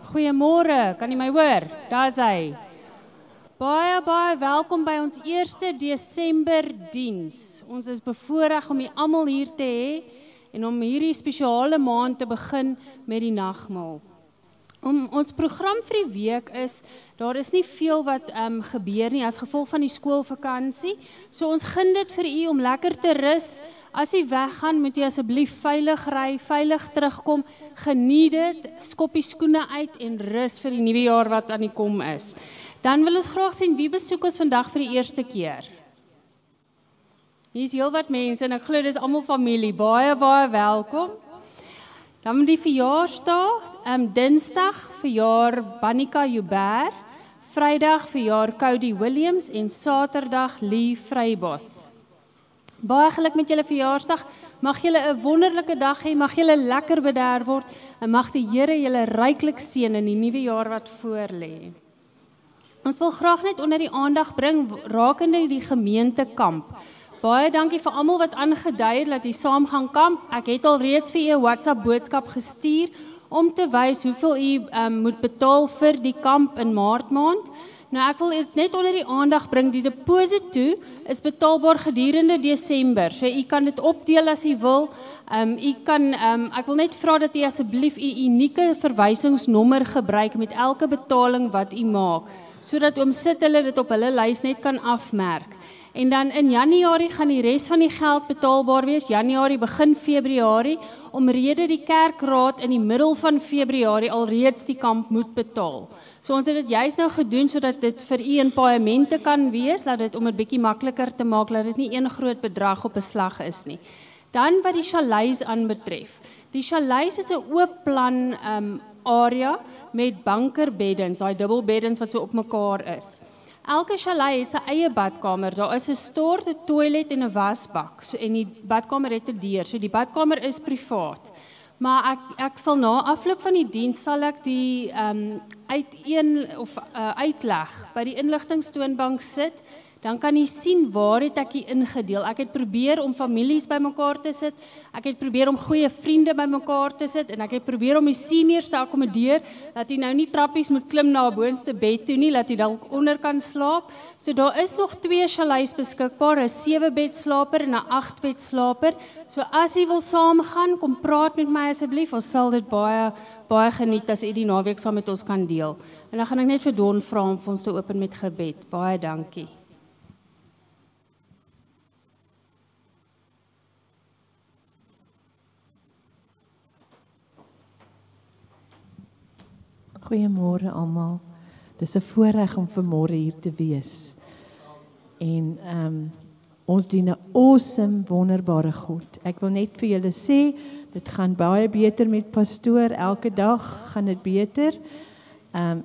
Goeiemôre, kan jy my hoor? Daar's hy. Baie welkom by ons 1 Desember diens. Ons is bevoorreg om julle almal hier te hê en om hierdie spesiale maand te begin met die nagmaal. Ons program vir die week is, daar is nie veel wat gebeur nie as gevolg van die skoolvakansie. So ons gun dit vir u om lekker te rus. As u weggaan, moet u asseblief veilig ry, veilig terugkom. Geniet dit, skop die skoene uit en rus vir die nuwe jaar wat aan die kom is. Dan wil ons graag sien wie besoek ons vandag vir die eerste keer. Hier is heel wat mense en ek glo dis almal familie. Baie welkom. Dan die verjaarsdag, Dinsdag verjaar Banika Joubert, Vrydag verjaar Cody Williams en Saterdag Lee Vryboth. Baie geluk met julle verjaarsdag, mag julle 'n wonderlike dag hê, mag julle lekker bederf word en mag die Here julle ryklik seën in die nuwe jaar wat voorlê. Ons wil graag net onder die aandag bring rakende die gemeentekamp. Baie dankie vir almal wat aangedui het dat jy saam gaan kamp. Ek het al reeds vir u 'n WhatsApp boodskap gestuur om te wys hoeveel u moet betaal vir die kamp in Maart maand. Nou ek wil dit net onder die aandag bring. Die deposit toe is betaalbaar gedurende Desember. So u kan dit opdeel as u wil. Ek wil net vra dat u asseblief u unieke verwysingsnommer gebruik met elke betaling wat u maak, sodat oom Sit hulle dit op hulle lys net kan afmerk. En dan in Januarie gaan die res van die geld betaalbaar wees, Januarie begin Februarie, omrede die kerkraad in die middel van Februarie alreeds die kamp moet betaal. So ons het dit juist nou gedoen, sodat dit vir u in paemente kan wees, dat dit om het bietjie makliker te maak, dat dit nie een groot bedrag op 'n slag is nie. Dan wat die chalets aanbetref. Die chalets is 'n oop plan area met bankerbeddens, daai dubbelbeddens wat so op mekaar is. Elke chalet het sy eie badkamer. Daar is 'n stort, 'n toilet en 'n wasbak. So, en die badkamer het 'n deur. So die badkamer is privaat. Maar ek sal na afloop van die diens sal ek die uitleg by die inligtingstoonbank sit. Dan kan jy sien waar het ek die ingedeel. Ek het probeer om families bymekaar te sit. Ek het probeer om goeie vriende bymekaar te sit en ek het probeer om die seniors te akkommodeer dat jy nou nie trappies moet klim na 'n boonste bed toe nie, dat jy dalk onder kan slaap. So daar is nog 2 chalets beskikbaar, 'n 7-bed slaper en 'n 8-bed slaper. So as jy wil saamgaan, kom praat met my asseblief. Ons sal dit baie geniet as jy die naweek saam met ons kan deel. En dan gaan ek net vir Don vra om vir ons te open met gebed. Baie dankie. Goeiemôre almal. Dis 'n voorreg om vanmôre hier te wees. En ons dien 'n awesome, wonderbare God. Ek wil net vir julle sê, dit gaan baie beter met pastoor. Elke dag gaan dit beter.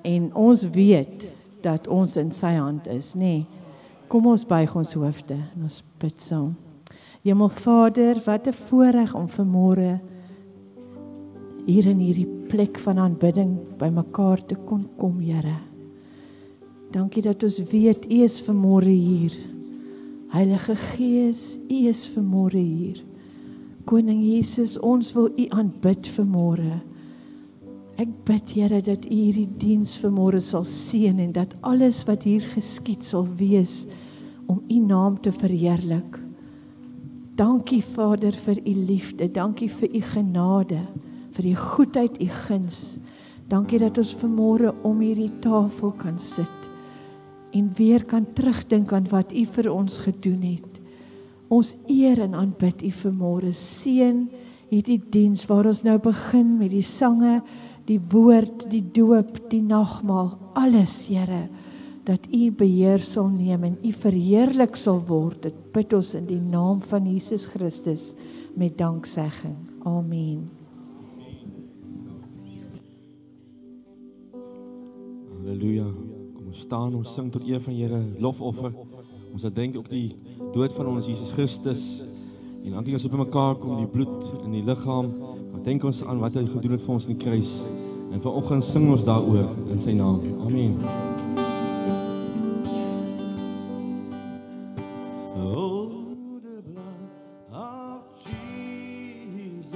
En ons weet dat ons in sy hand is, nê? Nee. Kom ons buig ons hoofde en ons bid saam. Hemelvader, wat 'n voorreg om vanmôre hier in hierdie plek van aanbidding by mekaar te kon kom, Here. Dankie dat ons weet, U is vanmôre hier. Heilige Gees, U is vanmôre hier. Koning Jesus, ons wil U aanbid vanmôre. Ek bid, Here, dat U hierdie diens vanmôre sal seën en dat alles wat hier geskied sal wees om U naam te verheerlik. Dankie, Vader, vir U liefde. Dankie vir U genade, vir die goedheid, U guns. Dankie dat ons vanmôre om hierdie tafel kan sit en weer kan terugdink aan wat U vir ons gedoen het. Ons eer en aanbid U vanmôre. Seën hierdie diens waar ons nou begin met die sange, die woord, die doop, die nagmaal, alles, Here, dat U beheer sal neem en U verheerlik sal word. Dit bid ons in die naam van Jesus Christus met danksegging. Amen. Halleluja. Kom ons staan, ons sing tot eer van Here, lofoffer. Ons herdenk ook die dood van ons Jesus Christus. En dan as ons by mekaar kom, die bloed in die liggaam, dan denk ons aan wat hy gedoen het vir ons in die kruis. En vanoggend sing ons daaroor in sy naam. Amen. Oh, the blood of Jesus.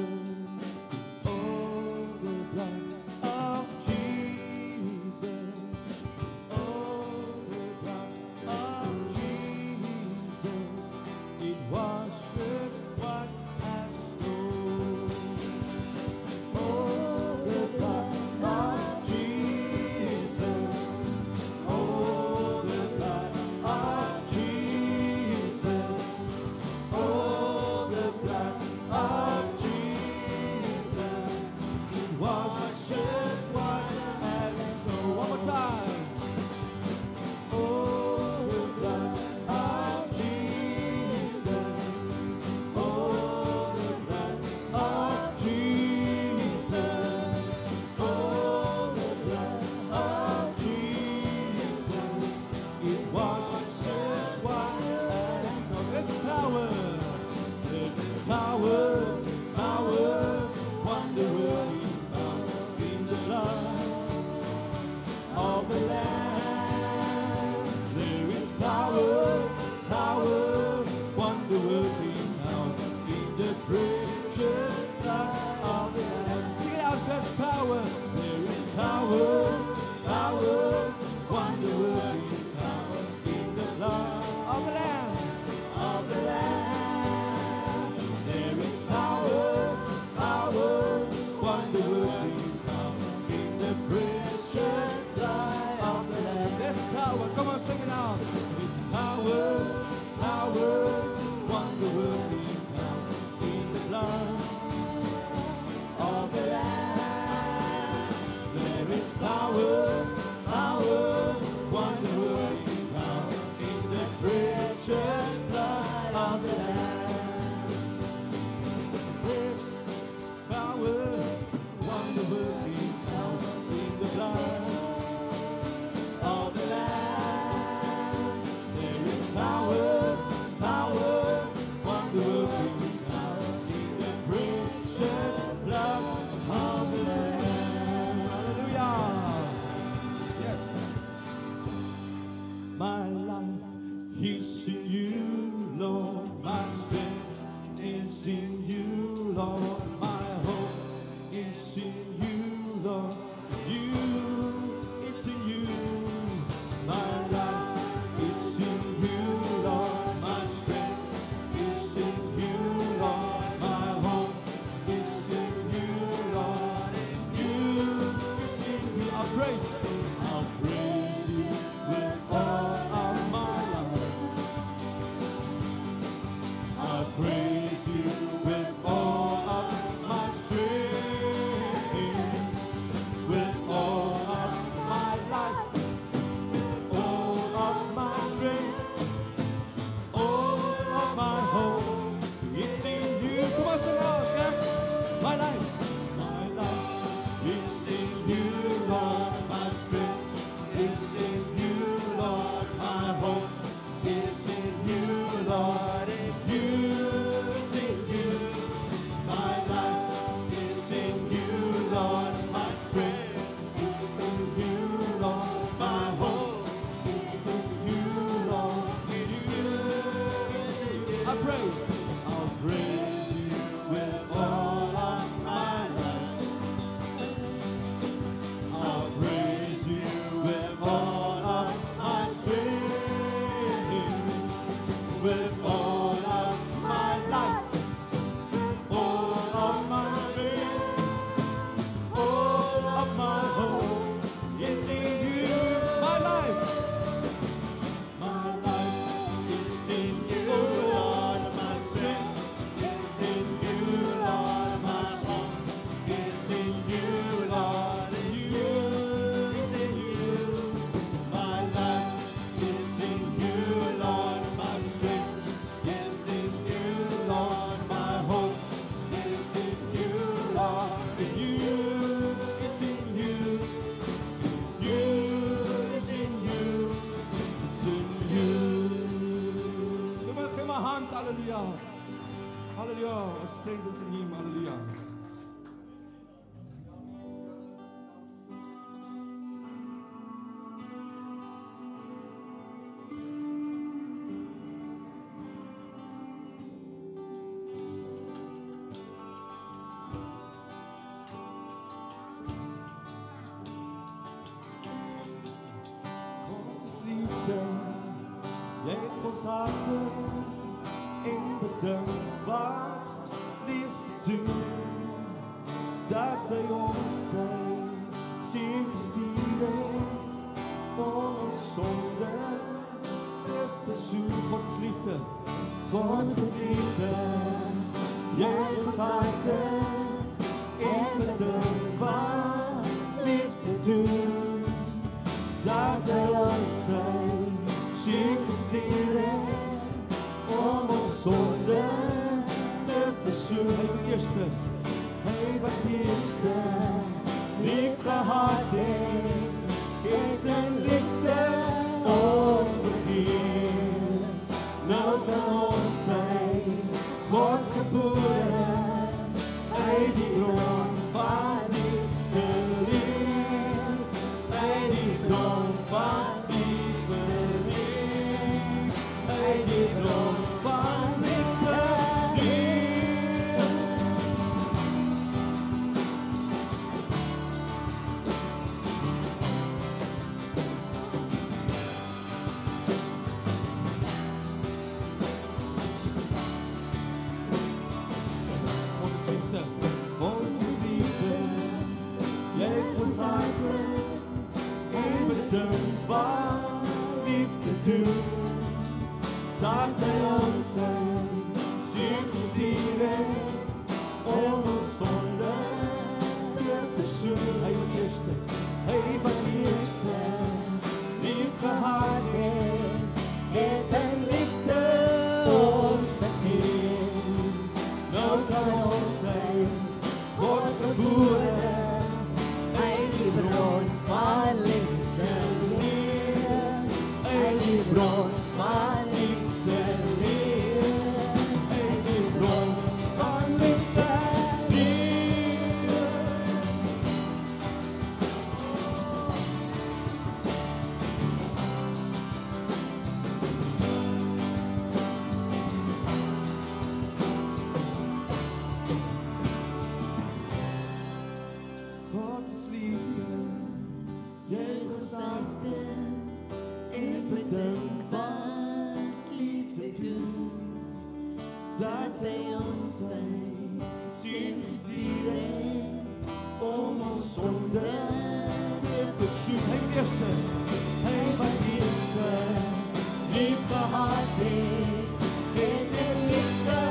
power, there is power, power, wonder-working power in the blood of the Lamb, of the Lamb. There is power, power, wonder-working power in the precious blood of the Lamb. There's power, come on, sing it out. There's power, power, wonder-working power in the blood of the Lamb. There is power, power, wonder-working power in the precious blood of the Lamb. With power, wonder-working power in the blood of the Lamb. There is power, power, wonder-working power in the precious blood of the Lamb. Hallelujah. Yes. My life is in you, Lord. My strength is in you, Lord. My hope is in you, Lord. It's in you. My life is in you, Lord. My strength is in you, Lord. My hope is in you, Lord. It's in you. I'll praise you with all of my life. I'll praise you with all of my strength, with all of my life, all of my strength, all of my hope. It's in you. Come on, sing out, okay? My life is in you, Lord. My strength is in you, Lord. My hope is in you, Lord. It's in you. My life is in you, Lord. My strength is in you, Lord. My hope is in you, Lord. I'll praise you with all of my life. I'll praise you with all of my strength, with all of my life, all of my strength, all of my hope is in you. My life is in you, Lord. My strength is in you, Lord. My hope is in you, Lord. It's in you. My life is in you, Lord. My strength is in you, Lord. My hope is in you, Lord. It's in you. It's in you. It's in you. Give my hand, hallelujah. Hallelujah. Our strength is in him, hallelujah. Gottes liefde leeft ons harten in bedankt wat liefde doen, dat hij ons zijn ziel gestuurd heeft om ons zonde te verzoenen. Gods liefde leeft ons harten in bedankt wat liefde doen, dat hij ons zijn ziel gestuurd heeft om ons zonde te verzoenen. Hij wat eerste lief gehad heeft en liefde ons vergeet. Nou kan ons zijn God geboren, hij die bron van liefde leeft, hij die bron van liefde leeft, hij die bron van liefde leeft. ons harten en bedink van liefde doen. Dat hy ons sy seun gestuur het om ons sonde te versoen. Hy wat eerste lief gehad het in liefde ons gegee. Nou kan ons sy word gebore uit die bron van liefde leer, uit die bron van liefde leer, uit die bron van liefde leer. God is liefde, Jezus harte, en bedink wat liefde doen, dat hy ons sy seun gestuur het om ons sonde te versoen. Hy wat eerste lief gehad het in liefde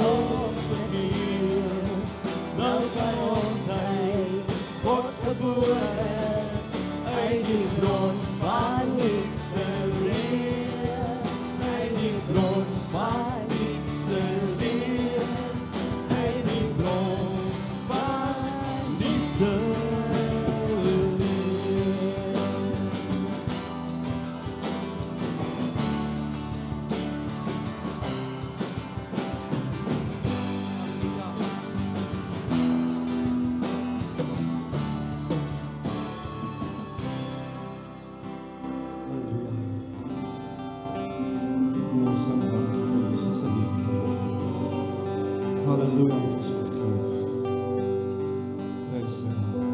ons gegee. Nou kan ons sy God gebore uit die bron van liefde leer, uit die bron van liefde leer, uit die bron van liefde leer. Kom ons sing dankie vir Jesus se liefde vir ons. Halleluja, ons verkoop. Prys sy naam.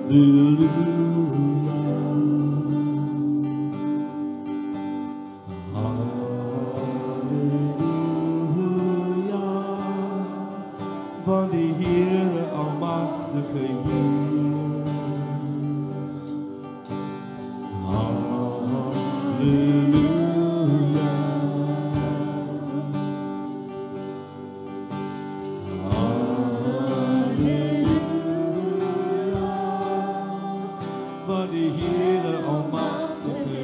Halleluja, van die Heere almachtige Heer. Halleluja, halleluja, van die Heere almachtige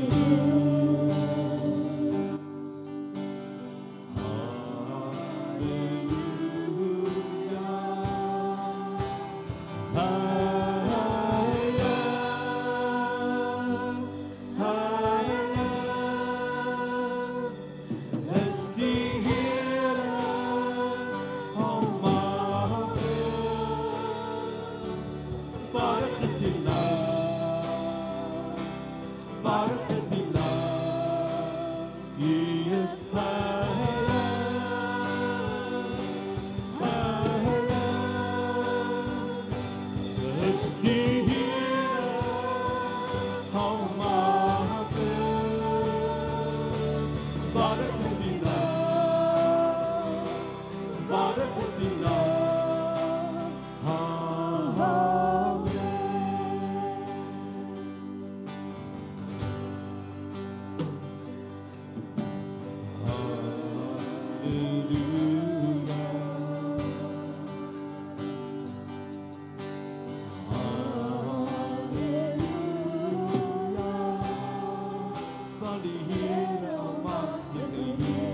Heer.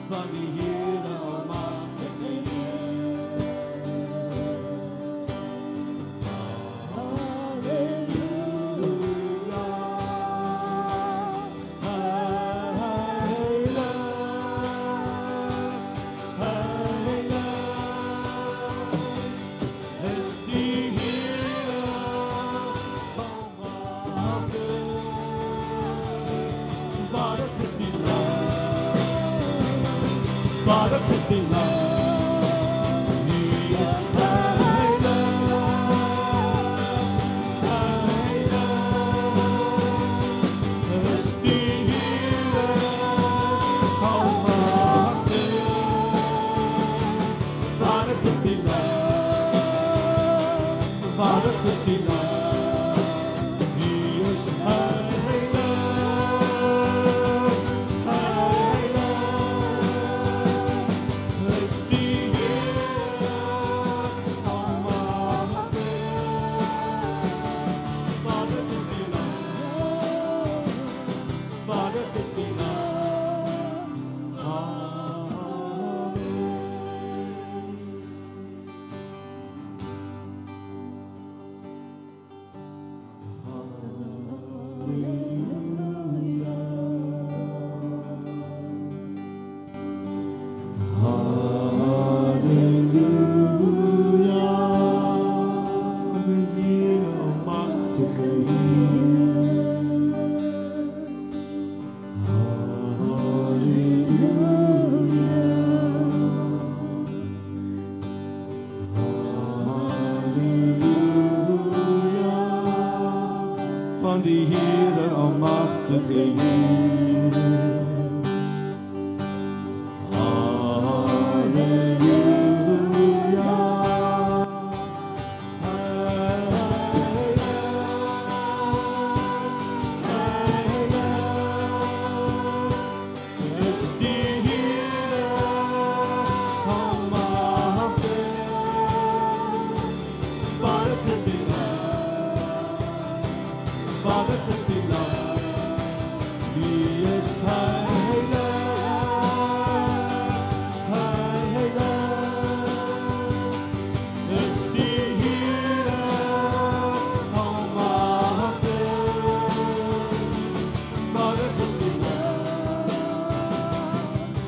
Van die Heer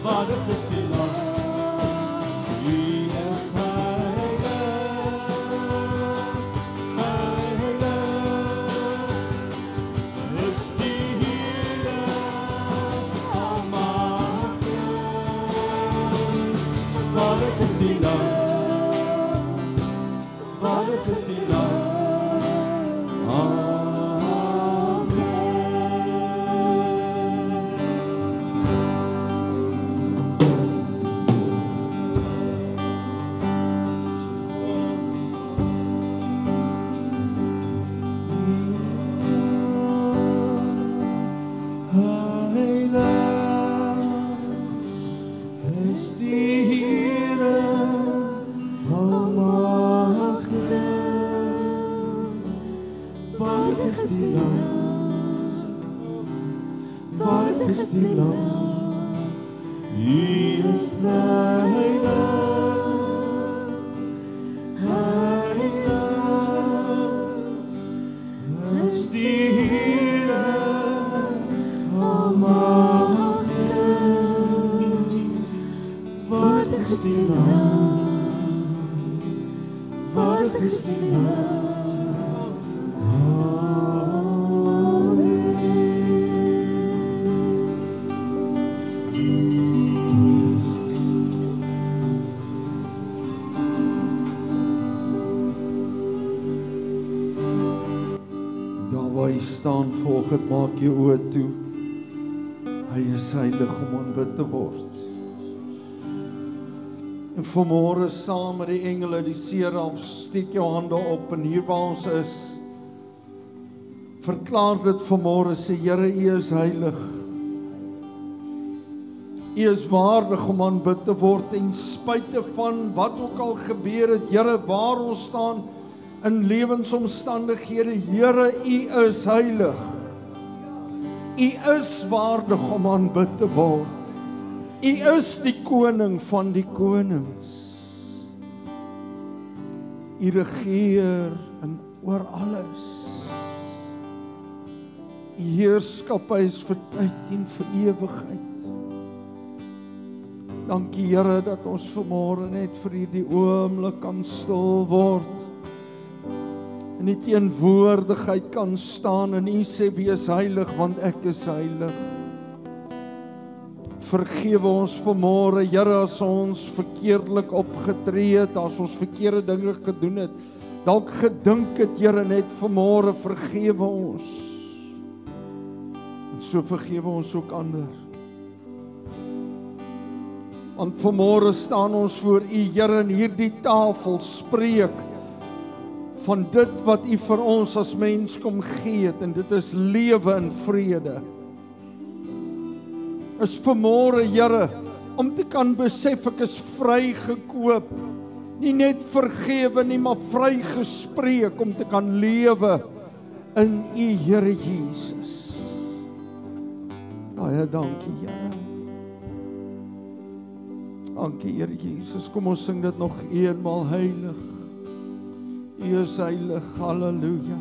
Vader is die Lam. Wie is is die Lam, Vader is die Lam. Volgend maak jy oë toe. Hy is heilig om aanbid te word. En vanmôre saam met die engele, die seraf, steek jou hande op en hier waar ons is, verklaar dit vanmôre, sê Here, U is heilig. U is waardig om aanbid te word en spite van wat ook al gebeur het, Here, waar ons staan in lewensomstandighede, Here, U is heilig. U is waardig om aanbid te word. U is die koning van die konings. U regeer oor alles. U heerskappy is vir tyd en vir ewigheid. Dankie Here dat ons vanmôre net vir hierdie oomblik kan stil word. In die teenwoordigheid kan staan en U sê wees heilig want ek is heilig. Vergewe ons vanmôre, Here, as ons verkeerdelik opgetree het, as ons verkeerde dinge gedoen het, dalk gedink het, Here, net vanmôre, vergewe ons. En so vergewe ons ook ander. Want vanmôre staan ons voor U, Here, in hierdie tafel spreek van dit wat U vir ons as mens kom gee het, en dit is lewe en vrede. Is vanmôre, Here, om te kan besef ek is vrygekoop, nie net vergewe nie, maar vrygespreek om te kan lewe in U, Here Jesus. Baie dankie, Here. Dankie, Here Jesus. Kom ons sing dit nog eenmaal, heilig. U is heilig, halleluja.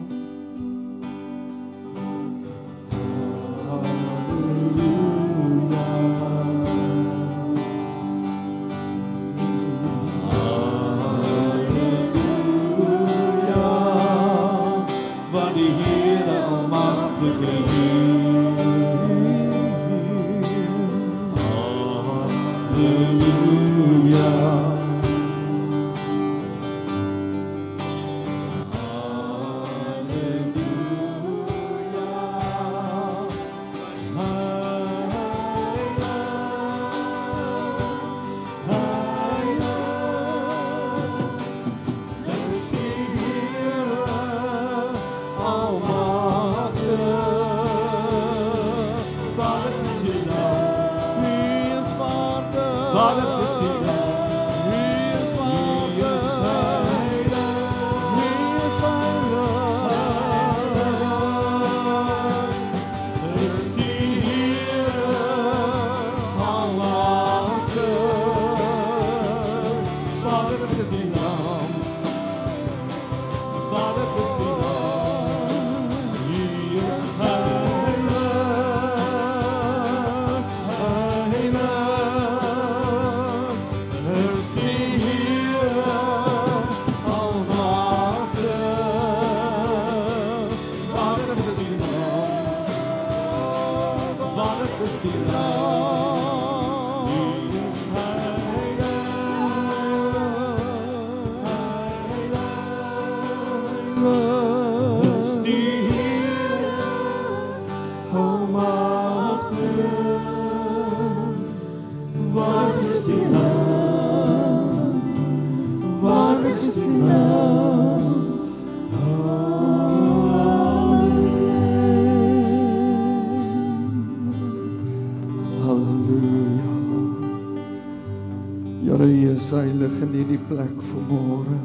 Here, U is heilig in hierdie plek vanmôre.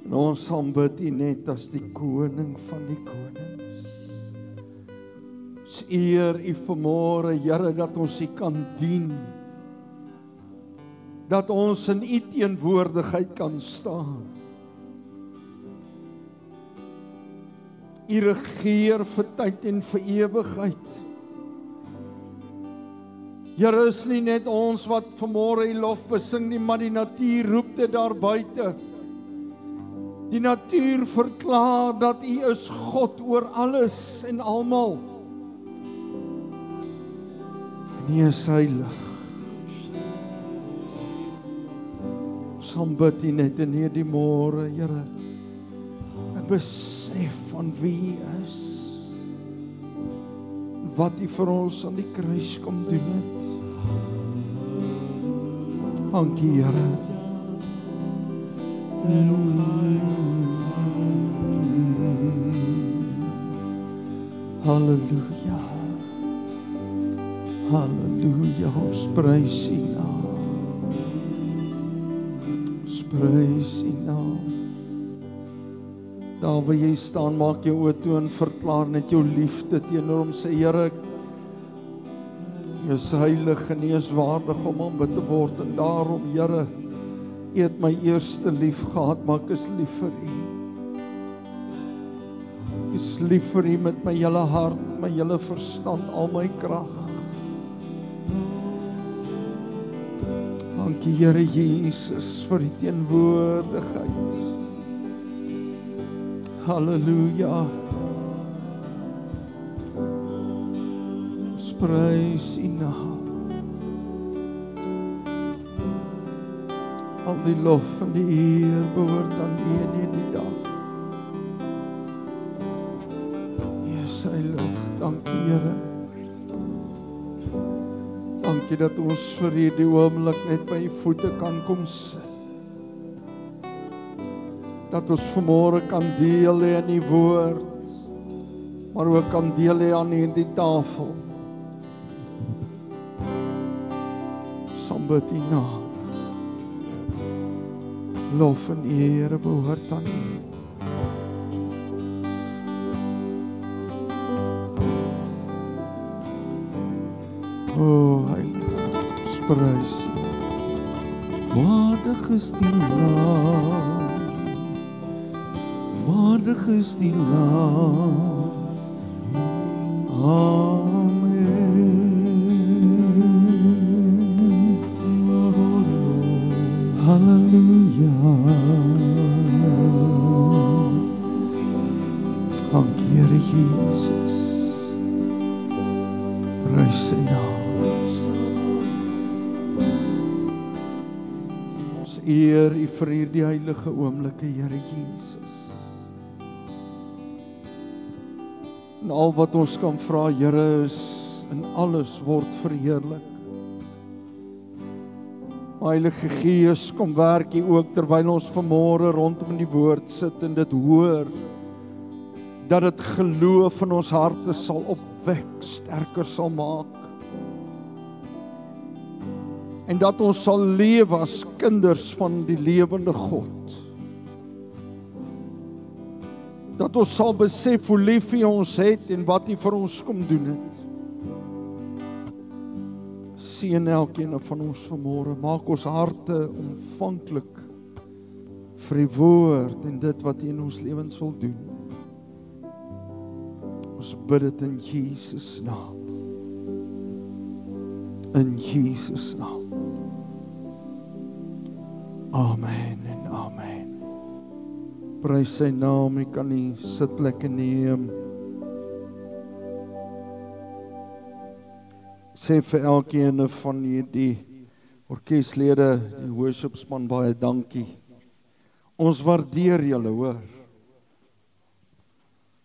En ons aanbid U net as die koning van die konings. Ons eer U vanmôre, Here, dat ons U kan dien. Dat ons in U teenwoordigheid kan staan. U regeer vir tyd en vir ewigheid. Here, is nie net ons wat vanmôre U lof besing nie, maar die natuur roep dit daar buite. Die natuur verklaar dat U is God oor alles en almal. En U is heilig. Ons aanbid U net in hierdie môre, Here. 'n besef van wie U is. Wat U vir ons aan die kruis kom doen het. Dankie, Here. Halleluja. Halleluja. Ons prys U naam. Ons prys U naam. Daar waar jy staan, maak jou oë toe en verklaar net jou liefde teenoor hom. Sê, Here, U is heilig en U is waardig om aanbid te word. En daarom, Here, U het my eerste lief gehad, maar ek is lief vir U. Ek is lief vir U met my hele hart, my hele verstand, al my krag. Dankie, Here Jesus, vir die teenwoordigheid. Halleluja. Ons prys U naam. Al die lof en die eer behoort aan U in hierdie dag. U is heilig. Dankie, Here. Dankie dat ons vir hierdie oomblik net by U voete kan kom sit. Dat ons vanmôre kan deel hê in die woord, maar ook kan deel hê aan hierdie tafel. Aanbid U naam. Lof en eer behoort aan U. O, Heilige, prys U. Waardig is die Lam. Waardig is die Lam. Amen. Halleluja. Dankie, Here Jesus. Prys U naam. Ons eer U vir hierdie heilige oomblikke, Here Jesus. En al wat ons kan vra, Here, is in alles word verheerlik. Heilige Gees, kom werk U ook terwyl ons vanmôre rondom die woord sit en dit hoor, dat dit geloof in ons harte sal opwek, sterker sal maak. En dat ons sal lewe as kinders van die lewende God. Dat ons sal besef hoe lief U ons het en wat U vir ons kom doen het. Seën elkeen van ons vanmôre, maak ons harte ontvanklik vir die woord en dit wat U in ons lewens wil doen. Ons bid dit in Jesus naam. In Jesus naam. Amen en amen. Prys Sy naam, U kan die sitplekke neem. Sê vir elkeen van die orkeslede, die worshipspan, baie dankie. Ons waardeer julle, hoor.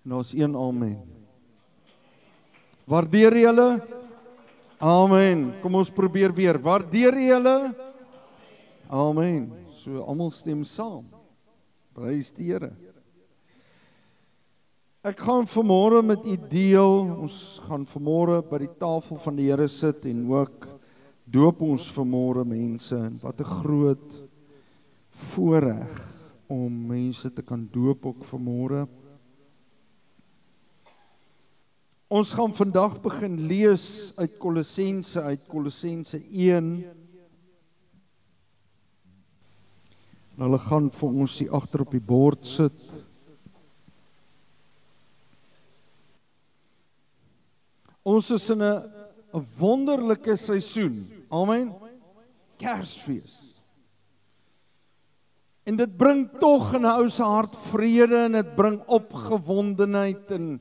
En daar's een amen. Waardeer julle? Amen. Kom ons probeer weer. Waardeer julle? Amen. So almal stem saam. Prys die Here. Ek gaan vanmôre met U deel, ons gaan vanmôre by die tafel van die Here sit en ook doop ons vanmôre mense, en wat 'n groot voorreg om mense te kan doop ook vanmôre. Ons gaan vandag begin lees uit Kolossense 1. En hulle gaan vir ons hier agter op die bord sit. Ons is in 'n wonderlike seisoen. Amen. Kersfees. En dit bring tog in 'n ou se hart vrede en dit bring opgewondenheid en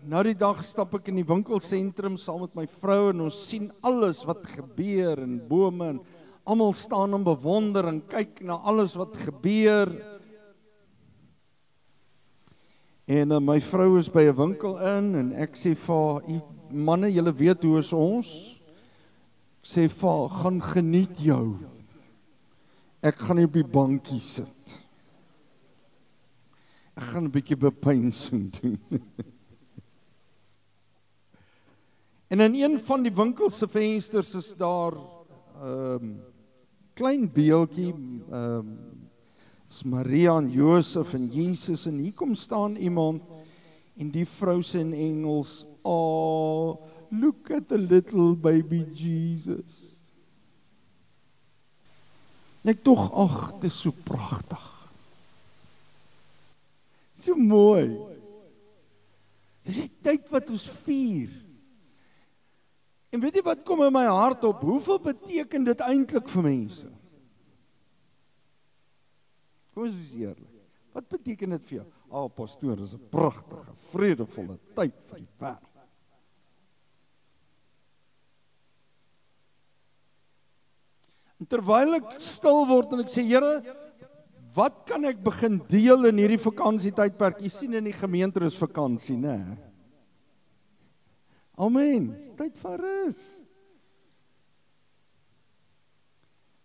nou die dag stap ek in die winkelsentrum saam met my vrou en ons sien alles wat gebeur en bome en almal staan en bewonder en kyk na alles wat gebeur. En my vrou is by 'n winkel in en ek sê vir haar, manne, julle weet hoe is ons? Ek sê vir haar, gaan geniet jou. Ek gaan nie op die bankie sit. Ek gaan 'n bietjie bepeinsing doen. En in een van die winkels se vensters is daar klein beeldjie, is Maria en Josef en Jesus, en hier kom staan iemand en die vrou sê in Engels, "Oh, look at the little baby Jesus." Net tog, ag, dit is so pragtig. So mooi. Dis die tyd wat ons vier. En weet jy wat kom in my hart op? Hoeveel beteken dit eintlik vir mense? Kom ons wees eerlik. Wat beteken dit vir jou? Pastoor, dis 'n pragtige, vredevolle tyd vir die wêreld. En terwyl ek stil word en ek sê, Here, wat kan ek begin deel in hierdie vakansietydperk? Jy sien in die gemeente is vakansie, né? Amen. Tyd van rus.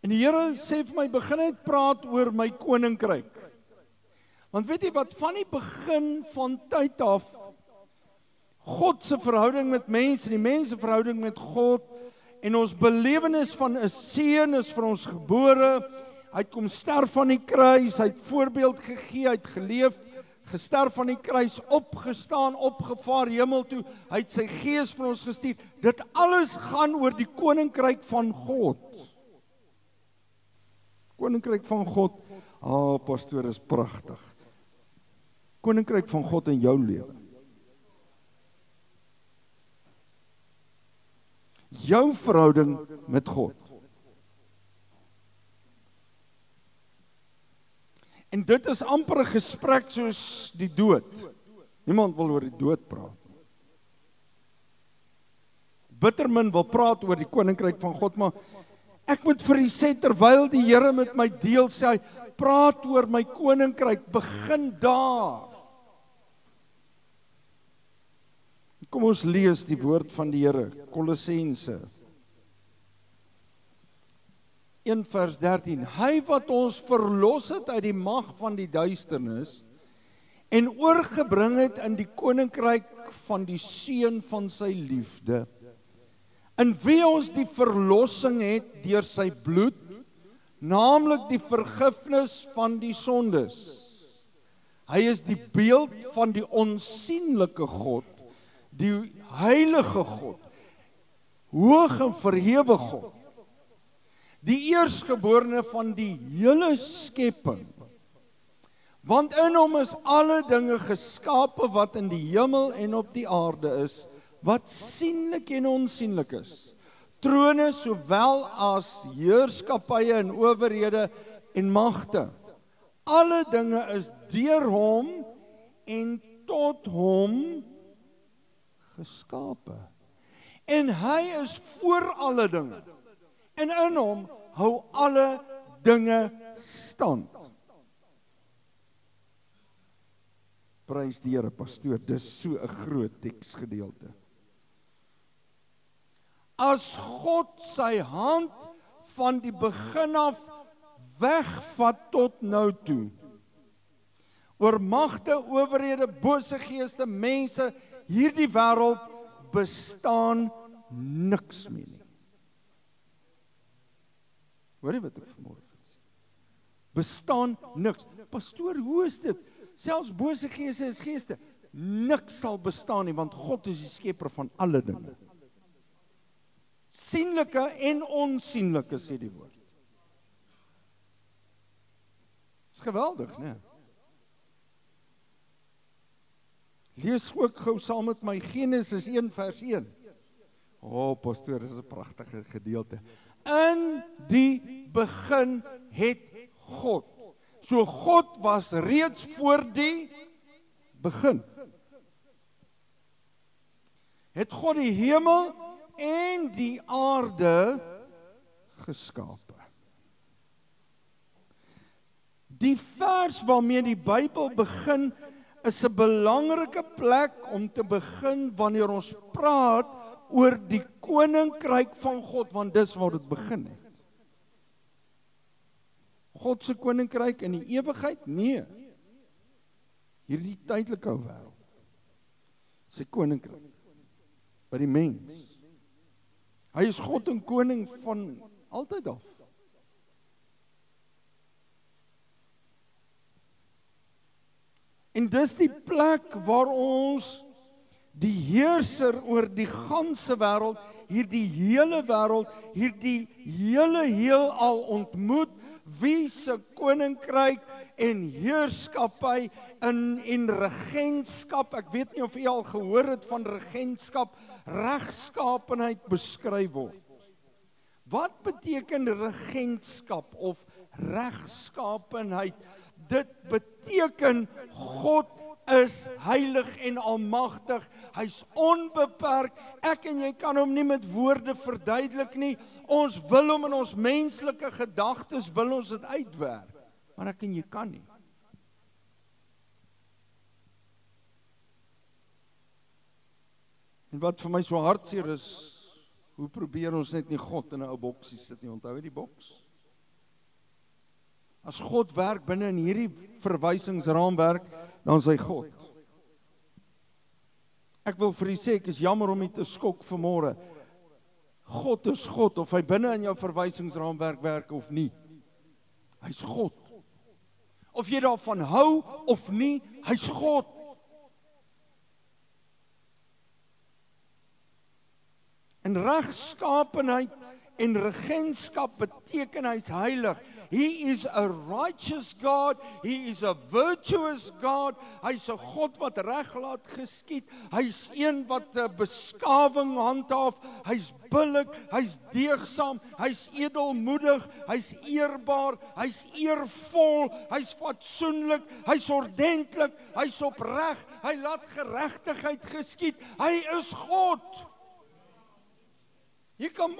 En die Here sê vir my, begin net praat oor my koninkryk. Want weet jy wat, van die begin van tyd af, God se verhouding met mense, die mense verhouding met God, en ons belewenis van 'n seun is vir ons gebore. Hy het kom sterf aan die kruis, hy het voorbeeld gegee, hy het geleef, gesterf aan die kruis, opgestaan, opgevaar hemel toe, hy het sy gees vir ons gestuur. Dit alles gaan oor die koninkryk van God. Koninkryk van God, pastoor, is pragtig. Koninkryk van God in jou lewe. Jou verhouding met God. En dit is amper 'n gesprek soos die dood. Niemand wil oor die dood praat. Bittermin wil praat oor die koninkryk van God, maar ek moet vir u sê, terwyl die Here met my deel, sê hy, praat oor my koninkryk, begin daar. Kom ons lees die woord van die Here, Kolossense 1 vers 13. Hy wat ons verlos het uit die mag van die duisternis en oorgebring het in die koninkryk van die seun van sy liefde, in wie ons die verlossing het deur sy bloed, naamlik die vergifnis van die sondes. Hy is die beeld van die onsigbare God, die heilige God, hoog en verhewe God, die eerstgeborene van die hele skepping. Want in hom is alle dinge geskape wat in die hemel en op die aarde is, wat sienlik en onsienlik is. Trone sowel as heerskappye en owerhede en magte. Alle dinge is deur hom en tot hom geskape. En hy is voor alle dinge. En in hom hou alle dinge stand. Prys die Here, pastoor, dis so 'n groot teksgedeelte. As God sy hand van die begin af wegvat tot nou toe, oor magte, owerhede, bose geeste, mense, hierdie wêreld bestaan niks meer nie. Hoor jy wat ek vanmôre sê? Bestaan niks. Pastoor, hoe is dit? Selfs bose geeste is geeste. Niks sal bestaan nie, want God is die skepper van alle dinge. Sienlike en onsienlike, sê die woord. Is geweldig, né? Lees ook gou saam met my Genesis 1 vers 1. Pastoor, dis 'n pragtige gedeelte. In die begin het God. So God was reeds voor die begin. Het God die hemel en die aarde geskape. Die vers waarmee die Bybel begin is 'n belangrike plek om te begin wanneer ons praat oor die koninkryk van God, want dis waar dit begin het. God se koninkryk in die ewigheid? Nee. Hierdie tydelike wêreld. Sy koninkryk by die mens. Hy is God en koning van altyd af. En dis die plek waar ons die heerser oor die ganse wêreld, hierdie hele wêreld, hierdie hele heelal ontmoet, wie se koninkryk en heerskappy en regentskap, ek weet nie of u al gehoor het van regentskap, regskapenheid beskryf word. Wat beteken regentskap of regskapenheid? Dit beteken God is heilig en almagtig, hy's onbeperk, ek en jy kan hom nie met woorde verduidelik nie, ons wil hom in ons menslike gedagtes, wil ons dit uitwerk, maar ek en jy kan nie. En wat vir my so hartseer is, hoe probeer ons net nie God in 'n ou boksie sit nie, onthou jy die boks? As God werk binne in hierdie verwysingsraamwerk, dan is hy God. Ek wil vir u sê, ek is jammer om u te skok vanmôre. God is God, of hy binne in jou verwysingsraamwerk werk of nie. Hy's God. Of jy daarvan hou of nie, hy's God. En regskapenheid en regentskap beteken hy's heilig. He is a righteous God, he is a virtuous God, hy's 'n God wat reg laat geskied, hy's een wat 'n beskawing handhaaf, hy's billik, hy's deegsaam, hy's edelmoedig, hy's eerbaar, hy's eervol, hy's fatsoenlik, hy's ordentlik, hy's opreg, hy laat geregtigheid geskied, hy is God.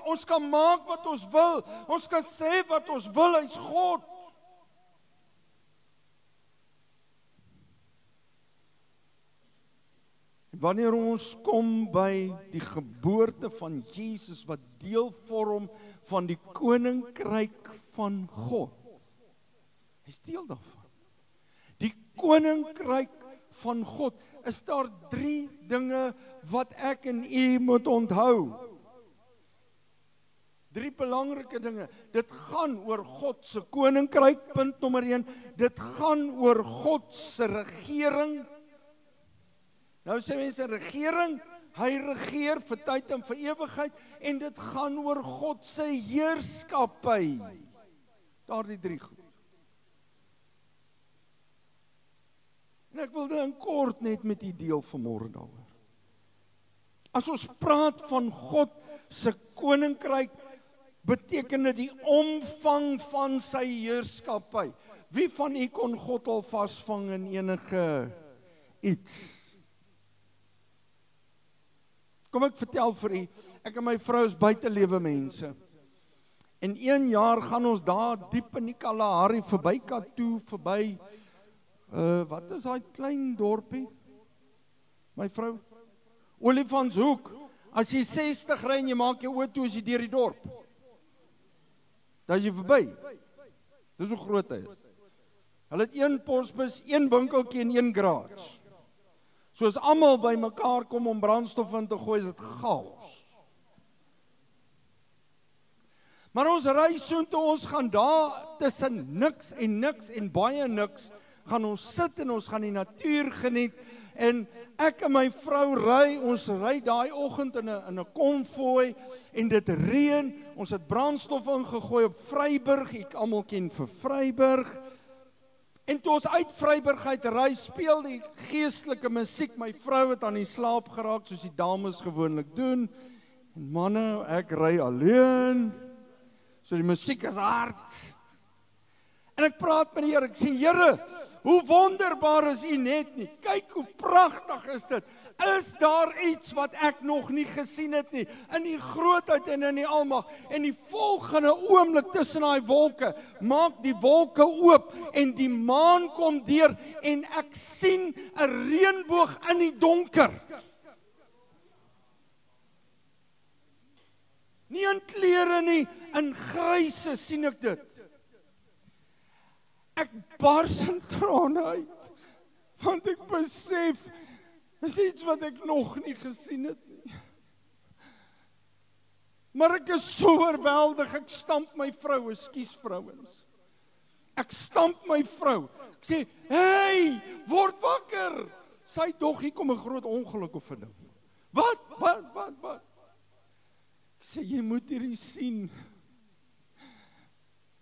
Ons kan maak wat ons wil, ons kan sê wat ons wil, hy's God. Wanneer ons kom by die geboorte van Jesus, wat deel vorm van die koninkryk van God, hy's deel daarvan. Die koninkryk van God, is daar 3 dinge wat ek en u moet onthou. 3 belangrike dinge. Dit gaan oor God se koninkryk, punt nommer 1. Dit gaan oor God se regering. Nou sê mense regering, hy regeer vir tyd en vir ewigheid, en dit gaan oor God se heerskappy. Daardie 3 goed. En ek wil dit in kort net met u deel vanmôre daaroor. As ons praat van God se koninkryk, beteken dit die omvang van sy heerskappy. Wie van u kon God al vasvang in enige iets? Kom ek vertel vir u, ek en my vrou is buitelewe mense. En 1 jaar gaan ons daar diep in die Kalahari, verby Katoo, verby, wat is daai klein dorpie? My vrou? Olifantshoek. As jy 60 ry en jy maak jou oë toe as jy deur die dorp. Dan is jy verby. Dis hoe groot hy is. Hulle het 1 posbus, 1 winkeltjie en 1 garage. So as almal by mekaar kom om brandstof in te gooi, is dit chaos. Maar ons ry soontoe, ons gaan daar tussen niks en baie niks, gaan ons sit en ons gaan die natuur geniet, en ek en my vrou ons ry daai oggend in 'n konvooi, en dit reën, ons het brandstof ingegooi op Vryburg, ek almal ken vir Vryburg, en toe ons uit Vryburg uit ry, speel die geestelike musiek, my vrou het aan die slaap geraak, soos die dames gewoonlik doen, en manne, ek ry alleen, so die musiek is hard. En ek praat met die Here, ek sê, Here, hoe wonderbaar is U net nie. Kyk hoe pragtig is dit. Is daar iets wat ek nog nie gesien het nie, in die grootheid en in die almag. En die volgende oomblik tussen daai wolke, maak die wolke oop en die maan kom deur en ek sien 'n reënboog in die donker. Nie in klere nie, in gryse sien ek dit. Ek bars in trane uit, want ek besef, is iets wat ek nog nie gesien het nie. Maar ek is so oorweldig, ek stamp my vrou, ekskuus vrouens. Ek stamp my vrou, ek sê, hey, word wakker. Sy dog, hier kom 'n groot ongeluk of 'n ding. Wat? Ek sê, jy moet hierdie sien.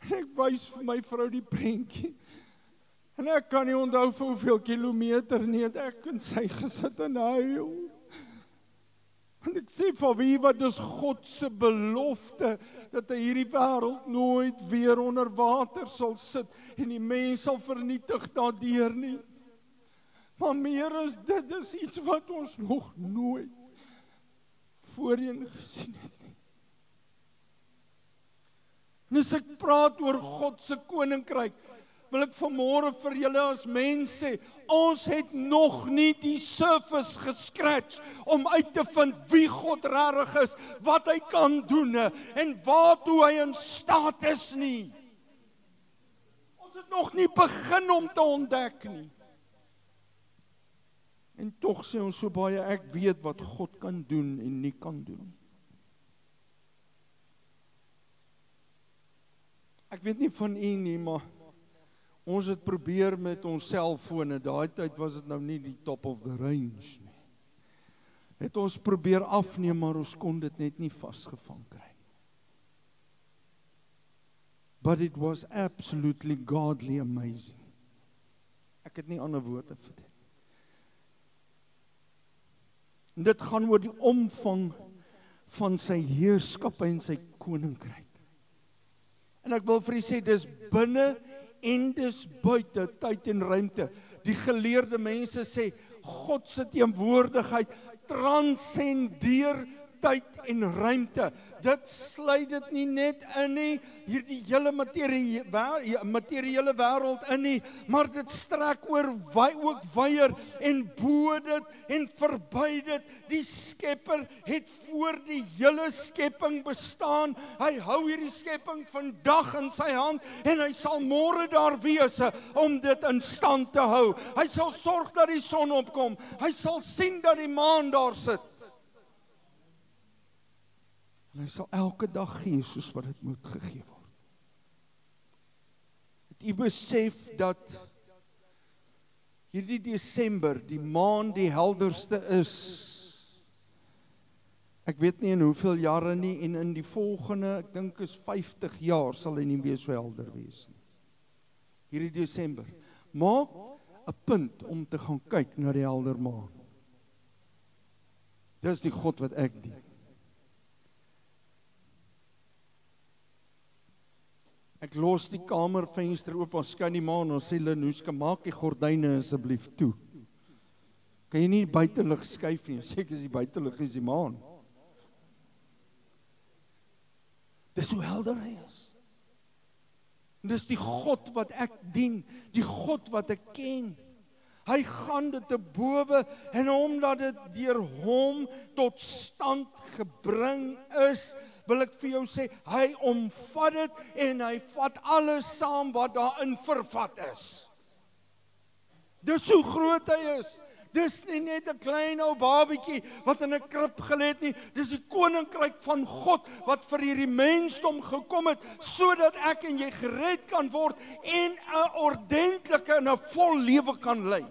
En ek wys vir my vrou die prentjie. En ek kan nie onthou vir hoeveel kilometer nie, het ek en sy gesit en huil. Want ek sê, van wie wat is God se belofte, dat hy hierdie wêreld nooit weer onder water sal sit, en die mens sal vernietig daardeur nie. Maar meer is dit, is iets wat ons nog nooit voorheen gesien het. En as ek praat oor God se koninkryk, wil ek vanmôre vir julle as mens sê, ons het nog nie die surface gescratch om uit te vind wie God regtig is, wat hy kan doen en waartoe hy in staat is nie. Ons het nog nie begin om te ontdek nie. En tog sê ons so baie, ek weet wat God kan doen en nie kan doen. Ek weet nie van u nie, maar ons het probeer met ons selfone, daai tyd was dit nou nie die top of the range nie. Het ons probeer afneem, maar ons kon dit net nie vasgevang kry. But it was absolutely godly amazing. Ek het nie ander woorde vir dit. En dit gaan oor die omvang van sy heerskappy en sy koninkryk. En ek wil vir u sê, dis binne en dis buite tyd en ruimte. Die geleerde mense sê, God se teenwoordigheid transcendeer tyd en ruimte. Dit sluit dit nie net in nie, hierdie hele materiële wêreld in nie, maar dit strek oor ook wyer en bo dit en verby dit. Die Skepper het voor die hele skepping bestaan. Hy hou hierdie skepping vandag in sy hand en hy sal môre daar wees om dit in stand te hou. Hy sal sorg dat die son opkom. Hy sal sien dat die maan daar sit. En hy sal elke dag gee soos wat dit moet gegee word. Het u besef dat hierdie Desember die maan die helderste is? Ek weet nie in hoeveel jare nie, en in die volgende, ek dink is 50 jaar sal hy nie weer so helder wees nie. Hierdie Desember. Maak 'n punt om te gaan kyk na die helder maan. Dis die God wat ek dien. Ek los die kamervenster oop, ons skyn die maan, ons sê Lenoeska, maak die gordyne asseblief toe. Kan jy nie buitelug skuif nie, seker is die buitelug is die maan. Dis hoe helder hy is. En dis die God wat ek dien, die God wat ek ken. Hy gaan dit te bowe, en omdat dit deur hom tot stand gebring is, wil ek vir jou sê, hy omvat dit en hy vat alles saam wat daarin vervat is. Dis hoe groot hy is. Dis nie net 'n klein ou babietjie wat in 'n krib gelê het nie. Dis die koninkryk van God wat vir hierdie mensdom gekom het sodat ek en jy gered kan word en 'n ordentlike en 'n vol lewe kan lei.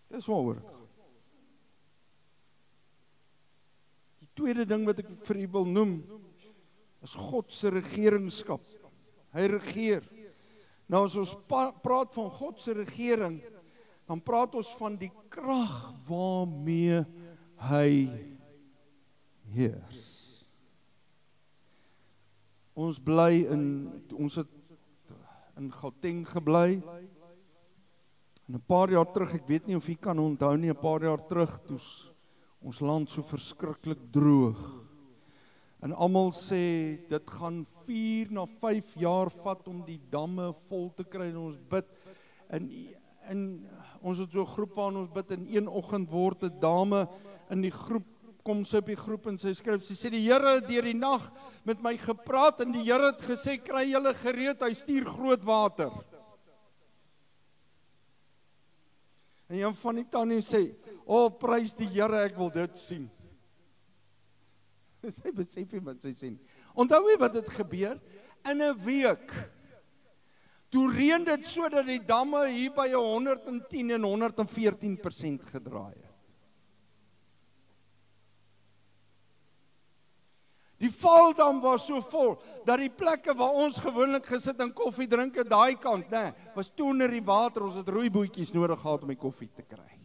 Dis waaroor dit gaan. Die tweede ding wat ek vir u wil noem is God se regeringskap. Hy regeer. Nou as ons praat van God se regering, dan praat ons van die krag waarmee hy heers. Ons het in Gauteng gebly. En 'n paar jaar terug, ek weet nie of u kan onthou nie, 'n paar jaar terug, toe ons land so verskriklik droog. En almal sê, dit gaan 4 na 5 jaar vat om die damme vol te kry en ons bid. En ons het so 'n groep waarin ons bid en een oggend word 'n dame in die groep, kom sy op die groep en sy skryf, sy sê, die Here het deur die nag met my gepraat en die Here het gesê, kry julle gereed, hy stuur groot water. En een van die tannie sê, prys die Here, ek wil dit sien. Sy besef nie wat sy sê nie. Onthou jy wat het gebeur? In 'n week, toe reën dit sodat die damme hier by 110 en 114% gedraai het. Die Vaaldam was so vol, dat die plekke waar ons gewoonlik gesit en koffie drink aan daai kant, was toe onder die water, ons het roeibootjies nodig gehad om die koffie te kry.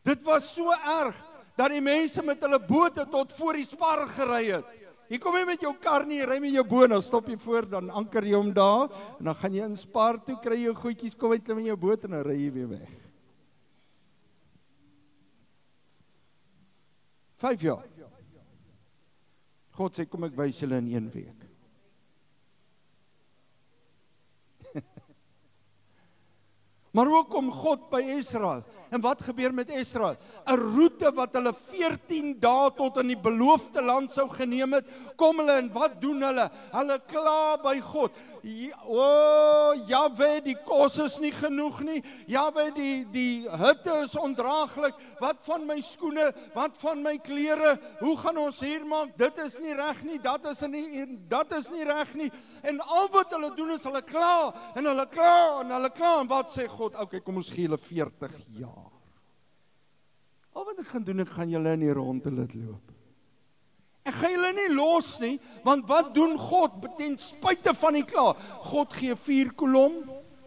Dit was so erg, dat die mense met hulle bote tot voor die Spar gery het. Jy kom nie met jou kar nie, jy ry met jou boot, dan stop jy voor, dan anker jy hom daar, en dan gaan jy in Spar toe, kry jou goedjies, kom uit met jou boot, en dan ry jy weer weg. 5 jaar. God sê, kom ek wys julle in 1 week. Maar hoe kom God by Israel? En wat gebeur met Israel? 'n roete wat hulle 14 dae tot in die beloofde land sou geneem het, kom hulle en wat doen hulle? Hulle kla by God. Jahwe, die kos is nie genoeg nie. Jahwe, die hitte is ondraaglik. Wat van my skoene? Wat van my klere? Hoe gaan ons hier maak? Dit is nie reg nie, dat is nie reg nie. En al wat hulle doen is hulle kla en hulle kla en hulle kla. En wat sê God? Okay, kom ons gee hulle 40 jaar. Al wat ek gaan doen, ek gaan julle in die ronde laat loop. Ek gaan julle nie los nie, want wat doen God ten spyte van die kla? God gee 4 kolom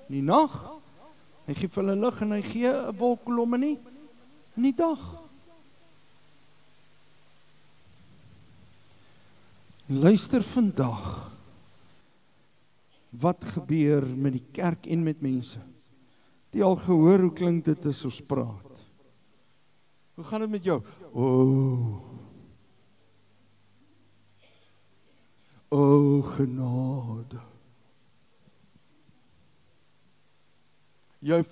in die nag. Hy gee vir hulle lig en hy gee 'n wolkkolom in die dag. Luister vandag. Wat gebeur met die kerk en met mense? Die al gehoor hoe klink dit as ons praat. Hoe gaan dit met jou? O genade. Jy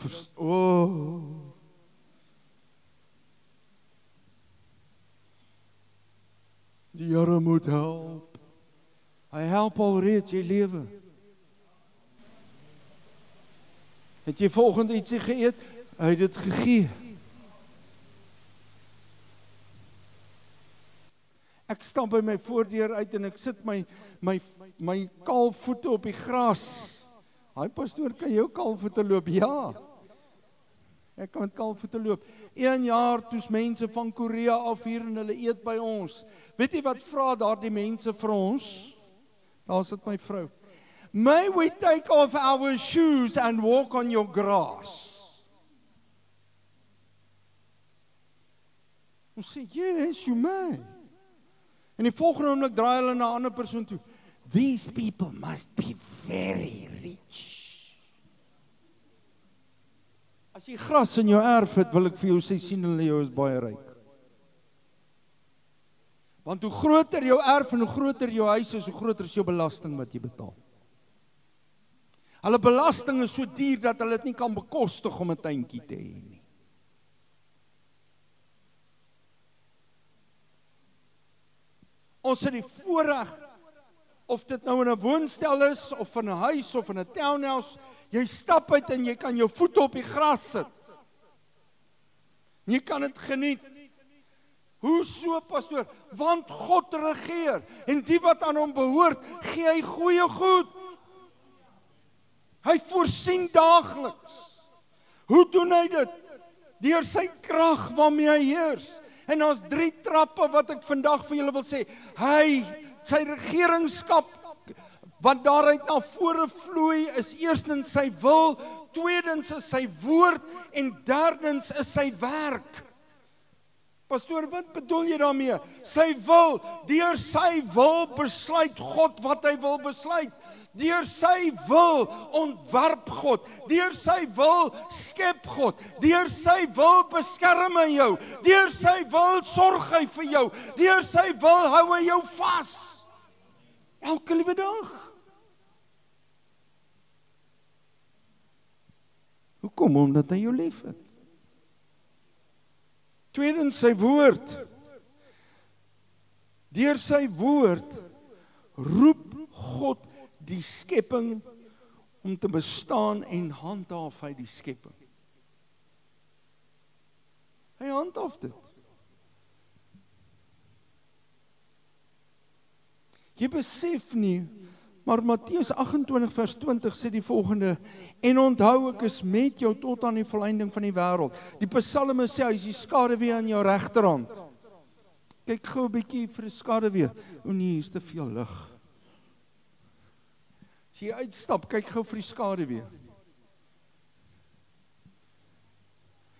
die Here moet help. Hy help alreeds jy lewe. Het jy volgende ietsie geëet? Hy het dit gegee. Ek staan by my voordeur uit en ek sit my kaal voete op die gras. Hy pastoor, kan jou kaal voete loop? Ja. Ek kan met kaal voete loop. 1 jaar toes mense van Korea af hier en hulle eet by ons. Weet jy wat vra daardie mense vir ons? Daar sit my vrou. May we take off our shoes and walk on your grass? Ons sê, yes, you may. En die volgende oomblik draai hulle na 'n ander persoon toe. These people must be very rich. As jy gras in jou erf het, wil ek vir jou sê, sien hulle jou is baie ryk. Want hoe groter jou erf en hoe groter jou huis is, hoe groter is jou belasting wat jy betaal. Hulle belasting is so duur dat hulle dit nie kan bekostig om 'n tuintjie te hê nie. Ons het die voorreg of dit nou in 'n woonstel is, of in 'n huis, of in 'n townhouse, jy stap uit en jy kan jou voete op die gras sit. Jy kan dit geniet. Hoe so, pastoor? Want God regeer, en die wat aan hom behoort, gee hy goeie goed. Hy voorsien daagliks. Hoe doen hy dit? Deur sy krag waarmee hy heers. En daar's 3 trappe wat ek vandag vir julle wil sê. Sy regeringskap, wat daaruit na vore vloei, is eerstens sy wil, tweedens is sy woord, en derdens is sy werk. Pastoor, wat bedoel jy daarmee? Sy wil, deur sy wil besluit God wat hy wil besluit. Deur sy wil ontwerp God. Deur sy wil skep God. Deur sy wil beskerm hy jou. Deur sy wil sorg hy vir jou. Deur sy wil hou hy jou vas. Elke liewe dag. Hoekom? Omdat hy jou lief het. Tweedens sy woord. Deur sy woord roep God die skepping om te bestaan en handhaaf hy die skepping. Hy handhaaf dit. Jy besef nie, maar Matteus 28 vers 20 sê die volgende: en onthou, ek is met jou tot aan die volëinding van die wêreld. Die psalme sê, hy is die skaduwee aan jou regterhand. Kyk gou 'n bietjie vir 'n skaduwee. O nee, hier is te veel lig. As jy uitstap, kyk gou vir die skaduwee.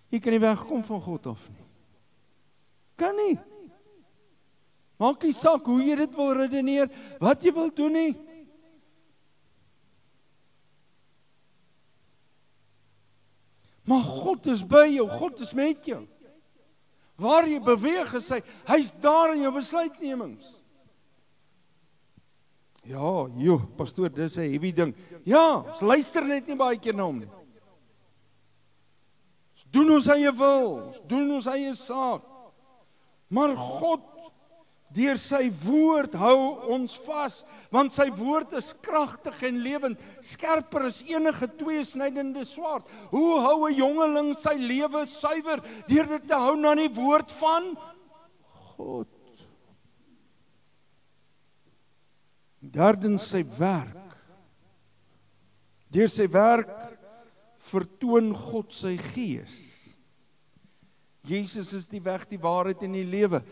Jy kan nie wegkom van God af nie. Kan nie. Maak nie saak hoe jy dit wil redeneer, wat jy wil doen nie. Maar God is by jou, God is met jou. Waar jy beweeg is hy's daar in jou besluitnemings. Ja, pastoor, dis 'n heavy ding. Ja, ons luister net nie baie keer na hom nie. Ons doen ons eie wil, ons doen ons eie saak. Maar God, deur sy woord hou ons vas, want sy woord is kragtig en lewend, skerper as enige tweesnydende swaard. Hoe hou 'n jongeling sy lewe suiwer? Deur dit te hou na die woord van God. Derdens sy werk. Deur sy werk vertoon God sy gees. Jesus is die weg, die waarheid en die lewe.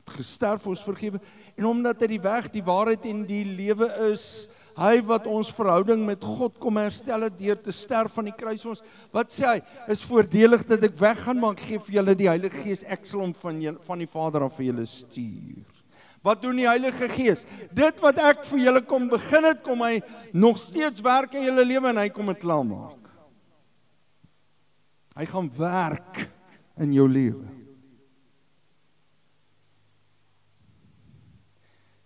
Gesterf vir ons vergewe, en omdat hy die weg, die waarheid en die lewe is, hy wat ons verhouding met God kom herstel het deur te sterf van die kruis ons, wat sê hy, is voordelig dat ek weggaan, maar ek gee vir julle die Heilige Gees, ek sal hom van die Vader af vir julle stuur. Wat doen die Heilige Gees? Dit wat ek vir julle kom begin het, kom hy nog steeds werk in julle lewe, en hy kom dit klaar maak. Hy gaan werk in jou lewe.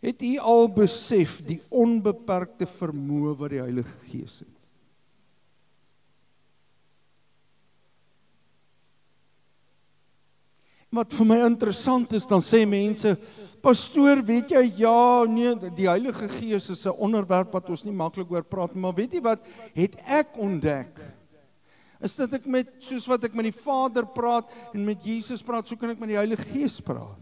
Het u al besef die onbeperkte vermoë wat die Heilige Gees het? Wat vir my interessant is, dan sê mense, pastoor, weet jy, ja, nee, die Heilige Gees is 'n onderwerp wat ons nie maklik oor praat, maar weet jy wat, het ek ontdek, is dat ek soos wat ek met die Vader praat, en met Jesus praat, so kan ek met die Heilige Gees praat.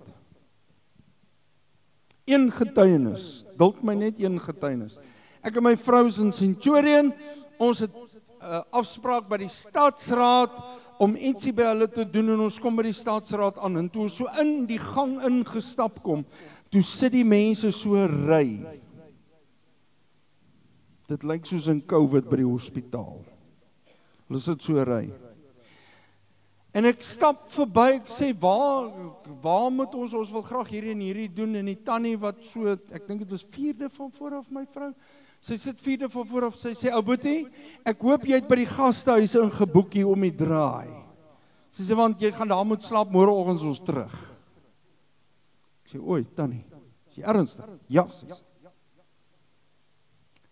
Een getuienis, dalk my net een getuienis. Ek en my vrou is in Centurion, ons het afspraak by die stadsraad, om ietsie by hulle te doen, en ons kom by die stadsraad aan, en toe ons so in die gang ingestap kom, toe sit die mense so ry. Dit lyk soos in COVID by die hospitaal. Hulle sit so ry. En ek stap verby, ek sê, waar moet ons wil graag hierdie en hierdie doen, en die tannie wat so, ek dink dit was 4de van vooraf, my vrou, sy sit 4de van vooraf, sy sê, ou boetie, ek hoop jy het by die gastehuis ingeboek hier om die draai. Sy sê, want jy gaan daar moet slaap, môreoggend is ons terug. Ek sê, oei, tannie, is jy ernstig? Ja, sy sê.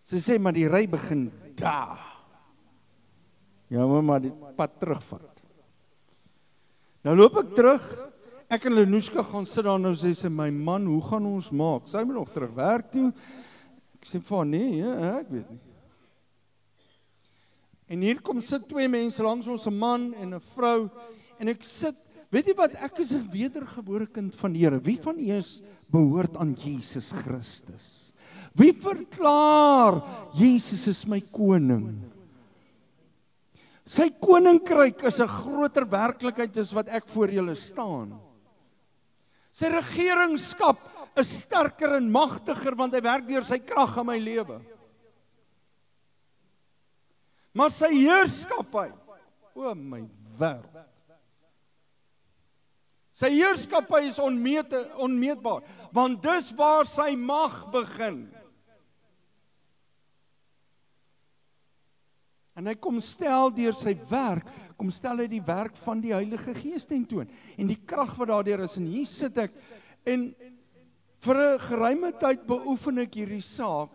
Sy sê, maar die ry begin daar. Ja, maar die pad terugvat. Nou loop ek terug, Ek en Lenushka gaan sit daar nou, sê my man, hoe gaan ons maak? Sy moet nog terug werk toe. Ek sê van nee, ek weet nie. En hier kom sit twee mense langs ons, 'n man en 'n vrou, en ek sit, weet jy wat, ek is 'n wedergebore kind van die Here. Wie van julle behoort aan Jesus Christus? Wie verklaar Jesus is my koning? Sy koninkryk is 'n groter werklikheid as wat ek voor julle staan. Sy regeringskap is sterker en magtiger, want hy werk deur sy krag in my lewe. Maar sy heerskappy, o my wêreld. Sy heerskappy is onmeetbaar, want dis waar sy mag begin. En hy kom stel deur sy werk, kom stel hy die werk van die Heilige Gees tentoon. En die krag wat daardeur is, en hier sit ek, en vir 'n geruime tyd beoefen ek hierdie saak,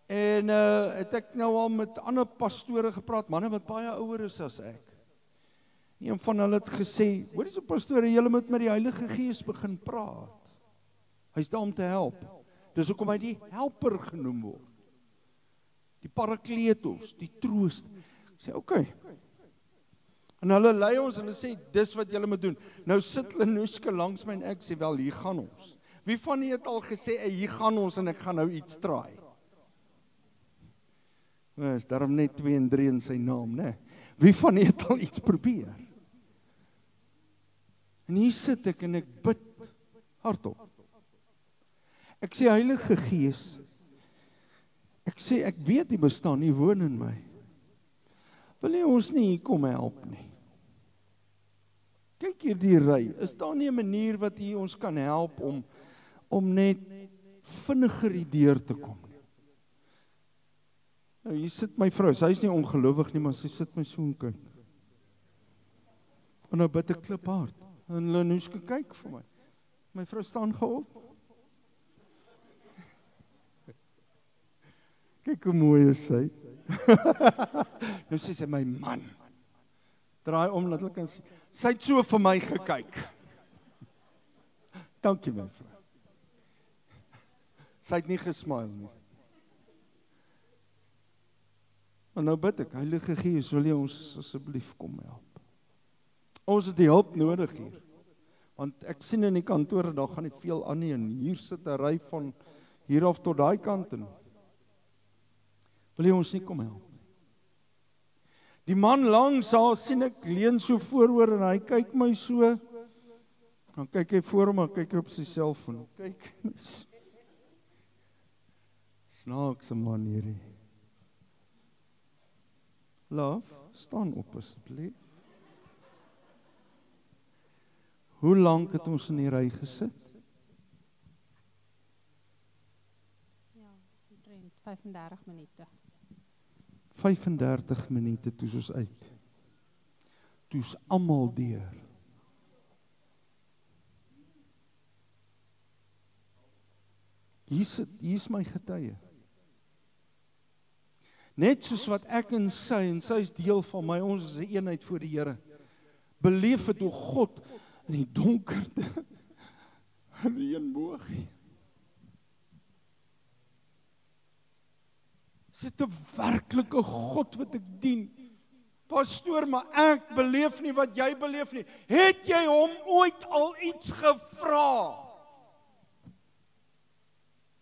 en het ek nou al met ander pastore gepraat, manne wat baie ouer is as ek. Een van hulle het gesê, hoor hierso pastore, julle moet met die Heilige Gees begin praat. Hy's daar om te help. Dis hoekom hy die helper genoem word. Die parakletos, die troost. Ek sê, oké. En hulle lei ons en hulle sê, dis wat julle moet doen. Nou sit Lenushka langs my en ek sê, wel, hier gaan ons. Wie van julle het al gesê, hier gaan ons en ek gaan nou iets traai? Is daarom net 2 en 3 in sy naam, né? Wie van julle het al iets probeer? En hier sit ek en ek bid hardop. Ek sê, Heilige Gees, ek sê, ek weet die bestaan, nie woon in my. Wil jy ons nie hier kom help nie? Kyk hier die ry, is daar nie 'n manier wat hier ons kan help om net vinniger hier deur te kom nie? Nou, hier sit my vrou, sy is nie ongelowig nie, maar sy sit my so en kyk. En nou bid ek kliphard, en Lenushka kyk vir my. My vrou staan gou op. Kyk hoe mooi is sy. Nou sê sy, my man, draai om, dat hulle kan sien. Sy het so vir my gekyk. Dankie my vrou. Sy het nie gesmile nie. Maar nou bid ek, Heilige Gees, wil jy ons asseblief kom help? Ons het die hulp nodig hier. Want ek sien in die kantore, daar gaan nie veel aan nie, en hier sit 'n ry van hier af tot daai kant in. Wil jy ons nie kom help? Die man langs haar sien ek leun so vooroor en hy kyk my so. Dan kyk hy voor hom, dan kyk hy op sy selfoon. Kyk. Snaakse man hierdie. Love, staan op asseblief. Hoe lank het ons in die ry gesit? Ja, omtrent 35 minute. 35 minute toe ons uit. Toe's almal deur. Hier is my getuie. Net soos wat ek en sy is deel van my, ons is 'n eenheid voor die Here. Beleef het hoe God in die donkerte reënboog. Is dit 'n werklike God wat ek dien? Pastoor, maar ek beleef nie wat jy beleef nie. Het jy hom ooit al iets gevra?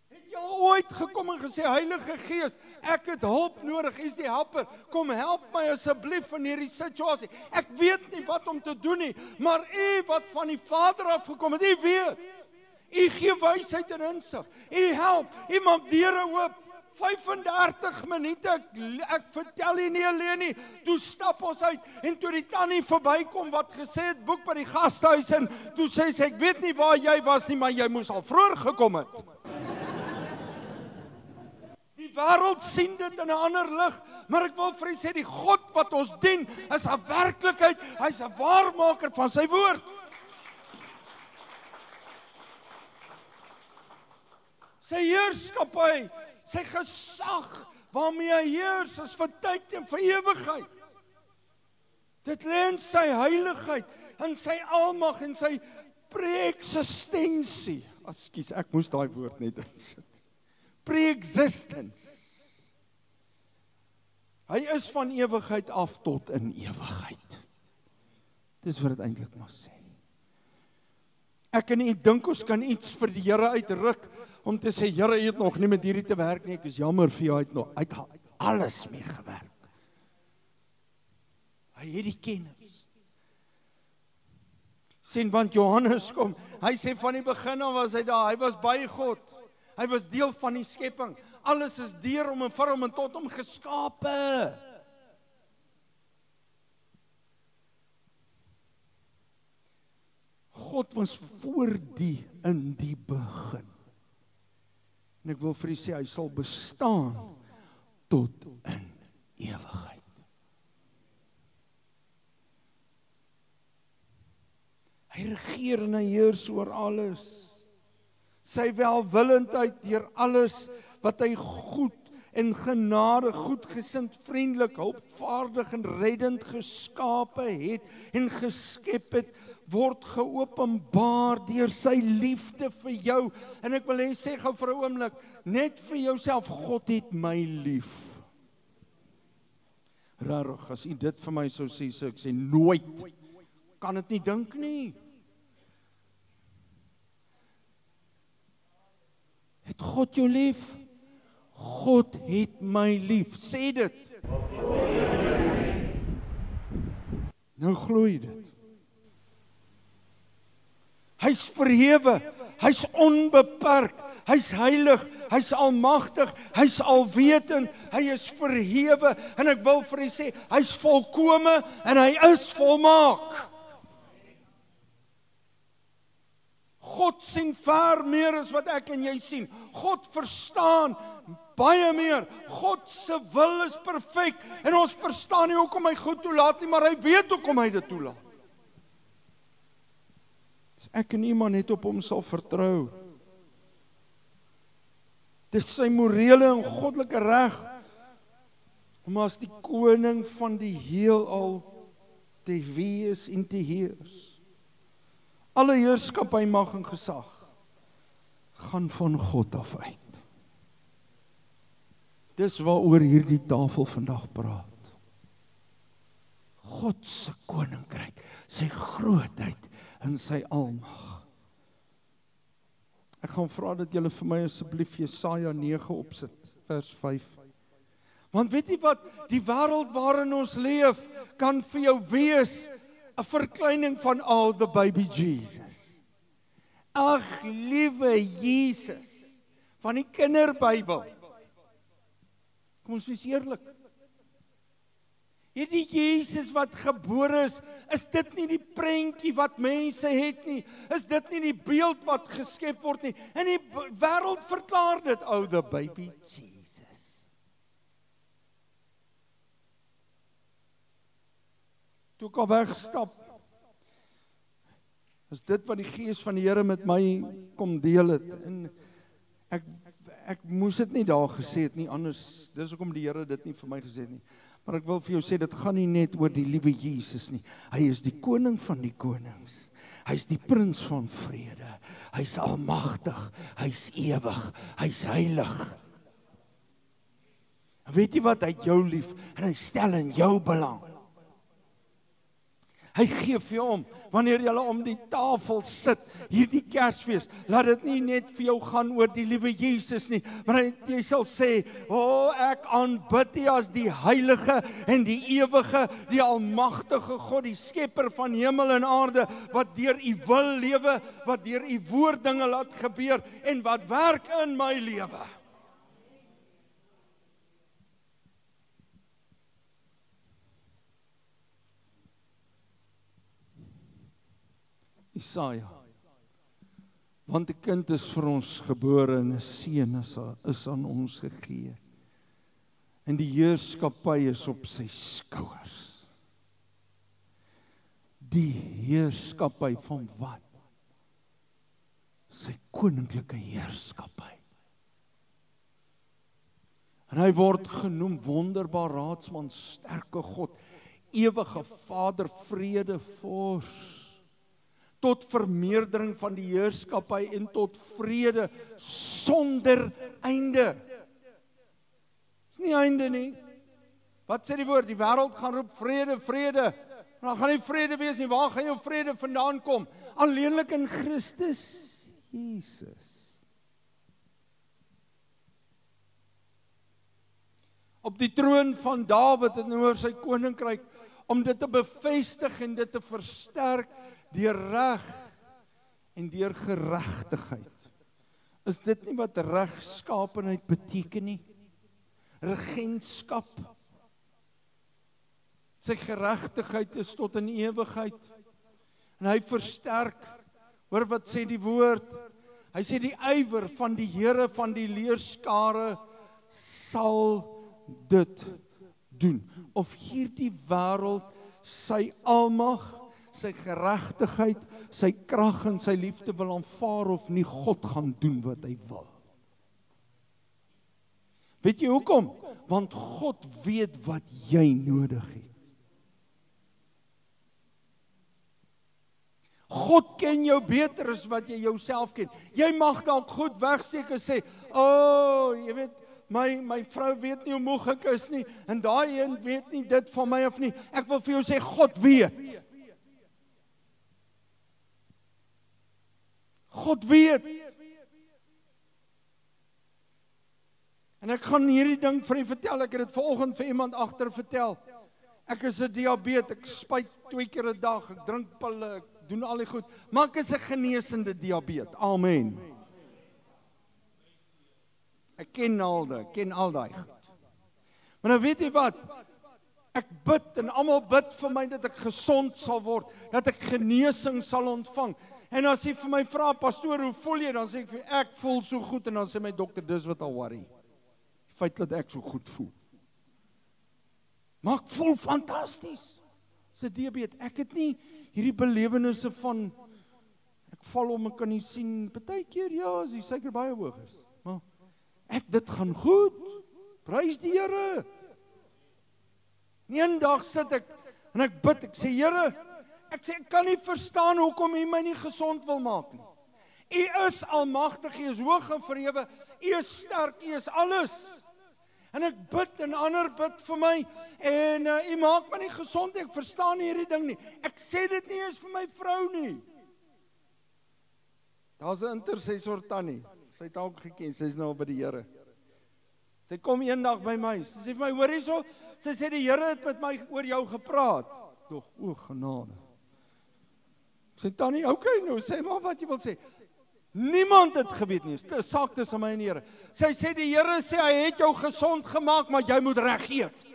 Het jy al ooit gekom en gesê, Heilige Gees, ek het hulp nodig, U is die helper, kom help my asseblief in hierdie situasie. Ek weet nie wat om te doen nie, maar U wat van die Vader afgekom het, U weet. U gee wysheid en insig. U help, U maak deure oop. 35 minute, ek vertel jy nie alleen nie, toe stap ons uit, en toe die tannie verbykom, wat gesê het, boek by die gasthuis, en toe sê sy, ek weet nie waar jy was nie, maar jy moes al vroeër gekom het. Die wêreld sien dit in 'n ander lig, maar ek wil vir u sê, die God wat ons dien, is 'n werklikheid, hy's 'n waarmaker van sy woord. Sy heerskappy, sy gesag waarmee hy heers is vir tyd en vir ewigheid. Dit lê in sy heiligheid, in sy almag en sy Pre-existensie. Ekskuus, ek moes daai woord net insit. Pre-existence. Hy is van ewigheid af tot in ewigheid. Dis wat dit eintlik maar sê. Ek en u dink ons kan iets vir die Here uitruk om te sê, Here, jy het nog nie met hierdie te werk nie, ek is jammer vir jou, hy het alles mee gewerk. Hy het die kennis. Sien, want Johannes kom, hy sê van die begin af was hy daar, hy was by God, hy was deel van die skepping, alles is deur hom en vir hom en tot hom geskape. God was voor in die begin. En ek wil vir u sê, hy sal bestaan tot in ewigheid. Hy regeer en hy heers oor alles. Sy welwillendheid deur alles wat hy goed en genade, goedgesind, vriendelik, hulpvaardig en reddend geskape het en geskep het, word geopenbaar deur sy liefde vir jou. En ek wil sê gou vir 'n oomblik, net vir jouself, God het my lief. Rarig, as u dit vir my sou sê, so ek sê nooit. Kan dit nie dink nie. Het God jou lief? God het my lief. Sê dit. Nou glo jy dit. Hy's verhewe, hy's onbeperk, hy's heilig, hy's almagtig, hy's alwetend, hy is verhewe en ek wil vir u sê, hy's volkome en hy is volmaak. God sien ver meer as wat ek en jy sien. God verstaan baie meer. God se wil is perfek en ons verstaan nie hoekom hy goed toelaat nie, maar hy weet hoekom hy dit toelaat. As ek en iemand net op hom sal vertrou. Dis sy morele en goddelike reg om as die koning van die heelal te wees en te heers. Alle heerskappy, mag en gesag gaan van God af uit. Dis waaroor hierdie tafel vandag praat. God se koninkryk, sy grootheid en sy almag. Ek gaan vra dat julle vir my asseblief Jesaja 9 opsit, vers 5. Want weet jy wat, die wêreld waarin ons leef, kan vir jou wees 'n verkleining van the baby Jesus. Ag, liewe Jesus, van die kinderbybel. Kom ons wees eerlik. Hierdie Jesus wat gebore is dit nie die prentjie wat mense het nie? Is dit nie die beeld wat geskep word nie? En die wêreld verklaar dit, the baby Jesus. Toe ek al wegstap, is dit wat die Gees van die Here met my kom deel het. En ek moes dit nie daar gesê het nie, anders, dis hoekom die Here dit nie vir my gesê het nie. Maar ek wil vir jou sê, dit gaan nie net oor die liewe Jesus nie. Hy is die koning van die konings. Hy is die prins van vrede. Hy is almagtig, hy is ewig, hy is heilig. En weet jy wat, hy het jou lief en hy stel in jou belang. Hy gee vir jou om, wanneer jy om die tafel sit, hierdie Kersfees, laat dit nie net vir jou gaan oor die liewe Jesus nie, maar jy sal sê, ek aanbid U as die heilige en die ewige, die almagtige God, die skepper van hemel en aarde, wat deur U wil lewe, wat deur U woord dinge laat gebeur, en wat werk in my lewe. Jesaja, want 'n kind is vir ons gebore en 'n seun is aan ons gegee. En die heerskappy is op sy skouers. Die heerskappy van wat? Sy koninklike heerskappy. En hy word genoem wonderbaar raadsman, sterke God, ewige Vader, vrede vors. tot vermeerdering van die heerskappy en tot vrede sonder einde. Dis nie einde nie. Wat sê die woord? Die wêreld gaan roep vrede, vrede. Maar dan gaan nie vrede wees nie. Waar gaan jou vrede vandaan kom? Alleenlik in Christus Jesus. Op die troon van Dawid en oor sy koninkryk, om dit te bevestig en dit te versterk deur reg en deur geregtigheid. Is dit nie wat regskaapenheid beteken nie? Regentskap. Sy geregtigheid is tot in ewigheid. En hy versterk, hoor wat sê die woord, hy sê die ywer van die Here van die leerskare sal dit doen. Of hierdie wêreld sy almag, sy geregtigheid, sy krag en sy liefde wil aanvaar of nie, God gaan doen wat hy wil. Weet jy hoekom? Want God weet wat jy nodig het. God ken jou beter as wat jy jouself ken. Jy mag dalk goed wegsteek en sê, jy weet, my vrou weet nie hoe moeg ek is nie, en daai een weet nie dit van my of nie. Ek wil vir jou sê, God weet. God weet. En ek gaan hierdie ding vir u vertel, ek het dit vanoggend vir iemand agter vertel. Ek is 'n diabetes, ek spuit 2 keer 'n dag, ek drink pille, ek doen al die goed, maar ek is 'n genesende diabetes. Amen. Ek ken al daai goed. Maar nou weet jy wat? Ek bid en almal bid vir my dat ek gesond sal word, dat ek genesing sal ontvang. En as hy vir my vra, pastoor, hoe voel jy? Dan sê ek vir ek voel so goed, en dan sê my dokter, dis wat al worry. Die feit dat ek so goed voel. Maar ek voel fantasties. Dis diabetes. Ek het nie hierdie belewennisse van ek val om, ek kan nie sien, partykeer ja, as die suiker baie hoog is. Maar dit gaan goed. Prys die Here. Een dag sit ek en ek bid, ek sê Here, ek kan nie verstaan hoekom U my nie gesond wil maak nie. U is almagtig, U is hoog en verhewe, U is sterk, U is alles. En ek bid en ander bid vir my en U maak my nie gesond, ek verstaan nie hierdie ding nie. Ek sê dit nie eens vir my vrou nie. Daar's 'n intercessor tannie. Sy het ook geken, sy is nou by die Here. Sy kom eendag by my, sy sê vir my, hoor hierso, sy sê die Here het met my oor jou gepraat. Tog, o genade. Sy tannie, okay, nou sê maar wat jy wil sê. Niemand het geweet nie, dit is saak tussen my en die Here. Sy sê die Here sê hy het jou gesond gemaak, maar jy moet reg eet.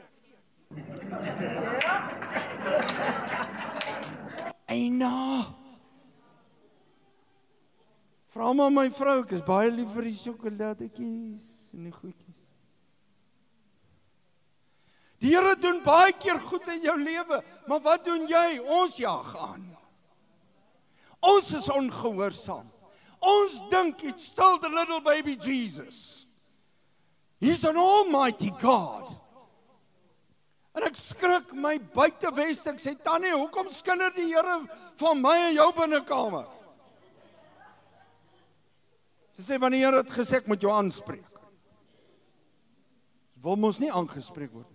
Eina. Vra maar my vrou, ek is baie lief vir die sjokoladetjies en die goedjies. Die Here doen baie keer goed in jou lewe, maar wat doen jy? Ons jaag aan. Ons is ongehoorsaam. Ons dink it's still the little baby Jesus. He's an almighty God. En ek skrik my buiteweste, ek sê, Tannie, hoekom skinder die Here van my en jou binnekamer? Sy sê, want die Here het gesê, ek moet jou aanspreek. Wil mos nie aangespreek word.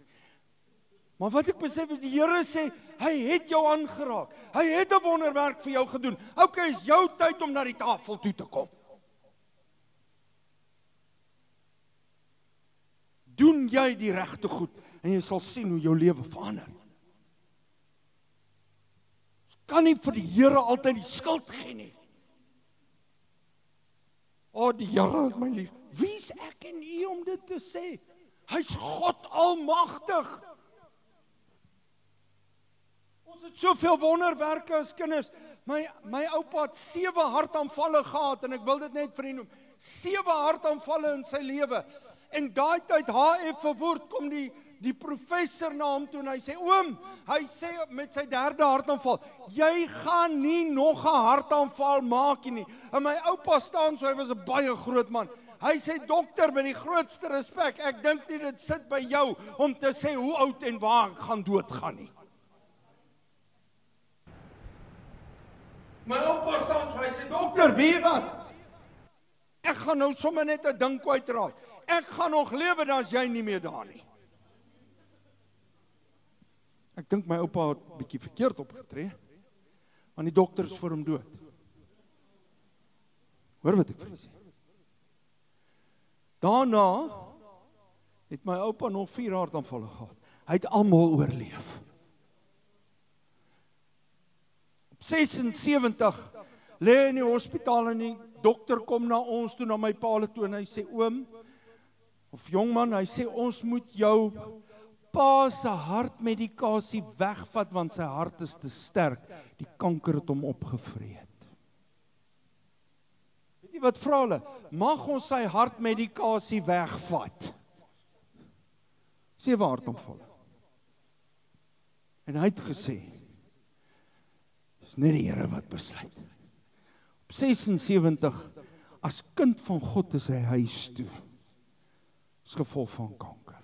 Maar wat ek besef, die Here sê, hy het jou aangeraak. Hy het 'n wonderwerk vir jou gedoen. Okay, is jou tyd om na die tafel toe te kom. Doen jy die regte goed en jy sal sien hoe jou lewe verander. Kan nie vir die Here altyd die skuld gee nie. Die Here het my lief. Wie is ek en U om dit te sê? Hy's God almagtig. Ons het soveel wonderwerke as kinders. My oupa het 7 hartaanvalle gehad, en ek wil dit net vir u noem. 7 hartaanvalle in sy lewe. En daai tyd HF verwoord kom die professor na hom toe en hy sê, oom, hy sê met sy 3de hartaanval, jy gaan nie nog 'n hartaanval maak nie. En my oupa staan so, hy was 'n baie groot man. Hy sê, dokter, met die grootste respek, ek dink nie dit sit by jou om te sê hoe oud en waar ek gaan doodgaan nie. My oupa staan so, hy sê, dokter, weet jy wat? Ek gaan nou sommer net 'n ding kwytraak. Ek gaan nog lewe, dan is jy nie meer daar nie. Ek dink my oupa het 'n bietjie verkeerd opgetree, want die dokter is vir hom dood. Hoor wat ek vir julle sê. Daarna het my oupa nog 4 hartaanvalle gehad. Hy het almal oorleef. Op 76 lê in die hospitaal en die dokter kom na ons toe, na my pa toe, en hy sê, oom, of jongman, hy sê, ons moet jou pa se hartmedikasie wegvat, want sy hart is te sterk. Die kanker het hom opgevreet. Weet jy wat vra hulle? Mag ons sy hartmedikasie wegvat? 7 hartaanvalle. En hy het gesê, dis net die Here wat besluit. Op 76, as kind van God is hy huis toe. As gevolg van kanker.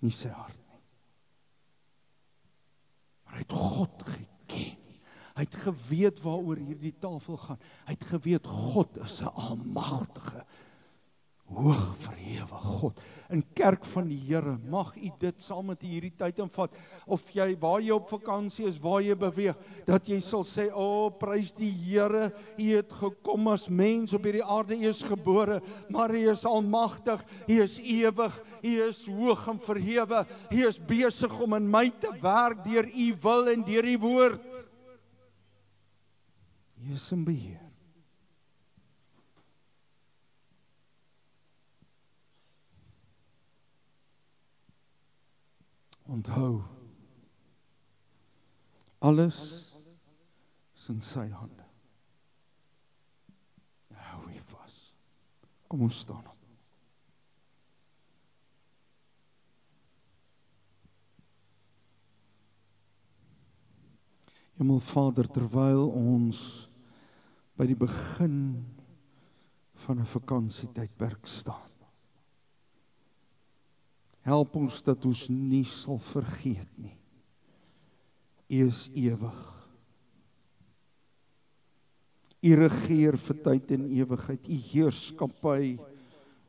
Nie sy hart nie. Maar hy het God geken. Hy het geweet waaroor hierdie tafel gaan. Hy het geweet God is 'n almagtige, hoog verhewe God. In kerk van die Here, mag u dit saam met hierdie tyd invat, of jy, waar jy op vakansie is, waar jy beweeg, dat jy sal sê, prys die Here, u het gekom as mens op hierdie aarde, u is gebore, maar u is almagtig, u is ewig, u is hoog en verhewe, u is besig om in my te werk, deur u wil en deur u woord. U is in beheer. Onthou, alles is in sy hande. Hou weer vas. Kom ons staan op. Hemelvader, terwyl ons by die begin van 'n vakansietydperk staan, help ons dat ons nie sal vergeet nie. U is ewig. U regeer vir tyd en ewigheid. U heerskappy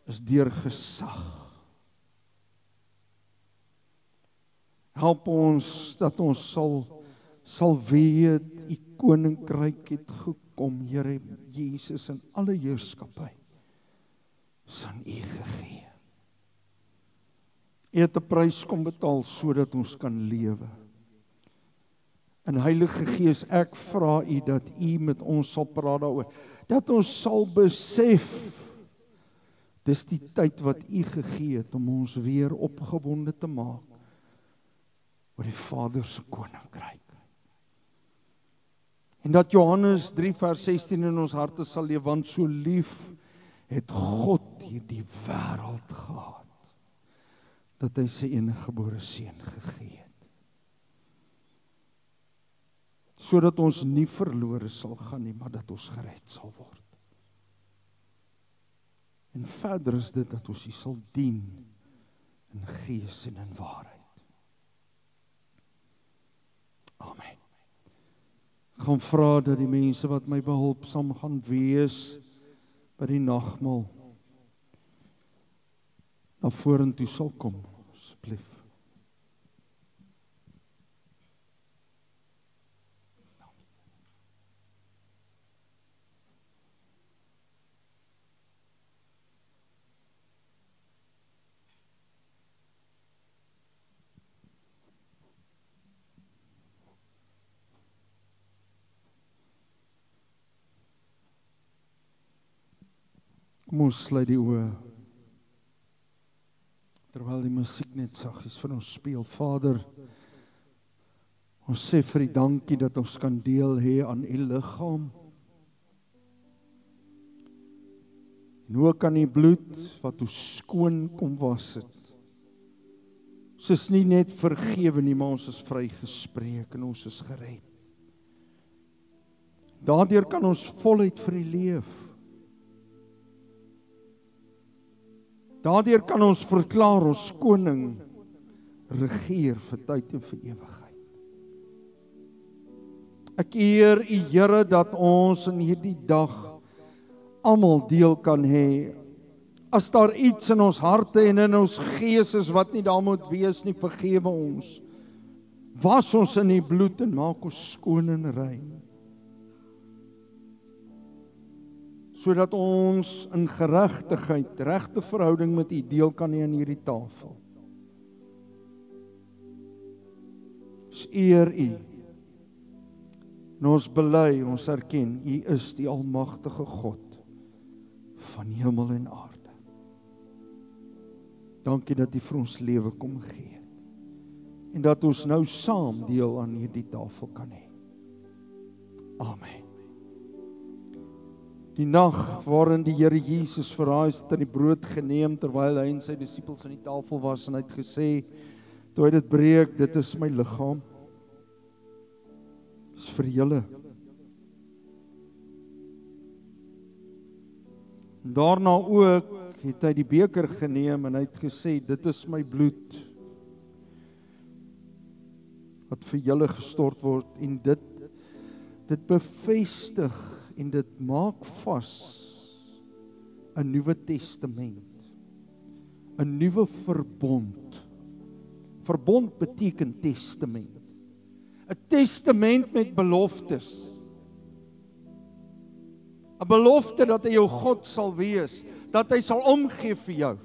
is deur gesag. Help ons dat ons sal weet, u koninkryk het gekom, Here Jesus, en alle heerskappy is aan u gegee. U het 'n prys kom betaal sodat ons kan lewe. En Heilige Gees, ek vra u dat u met ons sal praat daaroor, dat ons sal besef, dis die tyd wat u gegee het om ons weer opgewonde te maak oor die Vader se koninkryk. En dat Johannes 3 vers 16 in ons harte sal leef, want so lief het God hierdie wêreld gehad, dat hy sy enige gebore seun gegee het. Sodat ons nie verlore sal gaan nie, maar dat ons gered sal word. En verder is dit dat ons U sal dien in gees en in waarheid. Amen. Ek gaan vra dat die mense wat my behulpsaam gaan wees by die nagmaal na vorentoe sal kom, asseblief. Kom ons sluit die oë, terwyl die musiek net saggies vir ons speel. Vader, ons sê vir U dankie dat ons kan deel hê aan U liggaam. En ook aan U bloed wat ons skoon kom was het. Ons is nie net vergewe nie, maar ons is vrygespreek en ons is gered. Daardeur kan ons voluit vir U leef. Daardeur kan ons verklaar ons koning regeer vir tyd en vir ewigheid. Ek eer U Here dat ons in hierdie dag almal deel kan hê. As daar iets in ons harte en in ons gees is wat nie daar moet wees nie, vergewe ons. Was ons in U bloed en maak ons skoon en rein. Sodat ons in geregtigheid, regte verhouding met U deel kan hê aan hierdie tafel. Ons eer U. En ons bely, ons erken, U is die almagtige God van hemel en aarde. Dankie dat U vir ons lewe kom gee. En dat ons nou saam deel aan hierdie tafel kan hê. Amen. Die nag waarin die Here Jesus verraai het, het die brood geneem terwyl hy en sy disippels aan die tafel was en hy het gesê, toe hy dit breek, dit is my liggaam. Dit is vir julle. En daarna ook het hy die beker geneem en hy het gesê, dit is my bloed wat vir julle gestort word en dit bevestig en dit maak vas 'n nuwe testament, 'n nuwe verbond. Verbond beteken testament. 'n Testament met beloftes. 'n Belofte dat hy jou God sal wees, dat hy sal omgee vir jou.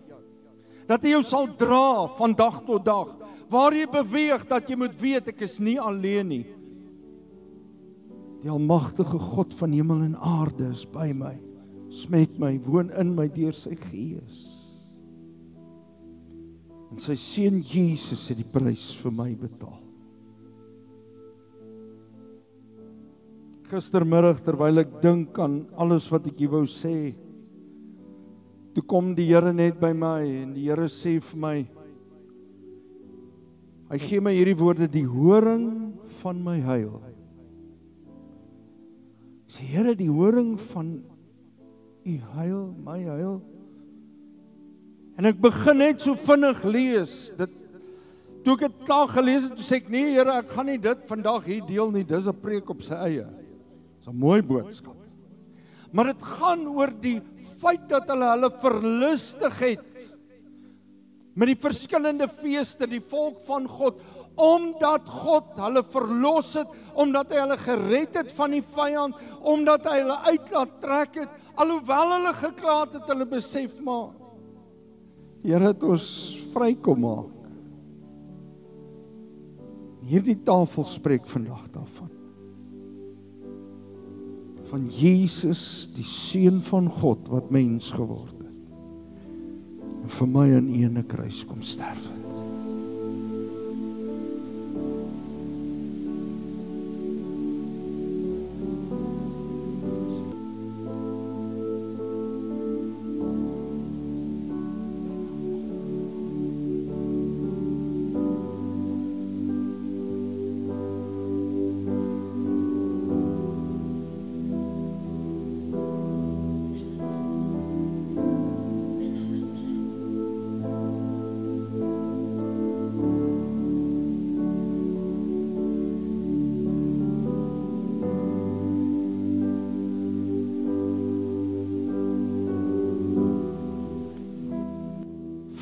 Dat hy jou sal dra van dag tot dag. Waar jy beweeg, dat jy moet weet, ek is nie alleen nie. Die almagtige God van hemel en aarde is by my, is met my, woon in my deur sy gees. En sy seun Jesus het die prys vir my betaal. Gistermiddag, terwyl ek dink aan alles wat ek hier wou sê, toe kom die Here net by my en die Here sê vir my, hy gee my hierdie woorde, die horing van my heil. Ek sê, Here, die horing van U heil, my heil. En ek begin net so vinnig lees. Toe ek dit klaar gelees het, toe sê ek, nee Here, ek gaan nie dit vandag hier deel nie, dis 'n preek op sy eie. Dis 'n mooi boodskap. Maar dit gaan oor die feit dat hulle verlustig het met die verskillende feeste, die volk van God, omdat God hulle verlos het, omdat hy hulle gered het van die vyand, omdat hy hulle uit laat trek het, alhoewel hulle gekla het, hulle besef maar, Here het ons vry kom maak. Hierdie tafel spreek vandag daarvan. Van Jesus, die Seun van God, wat mens geword het. En vir my aan U 'n kruis kom sterf het.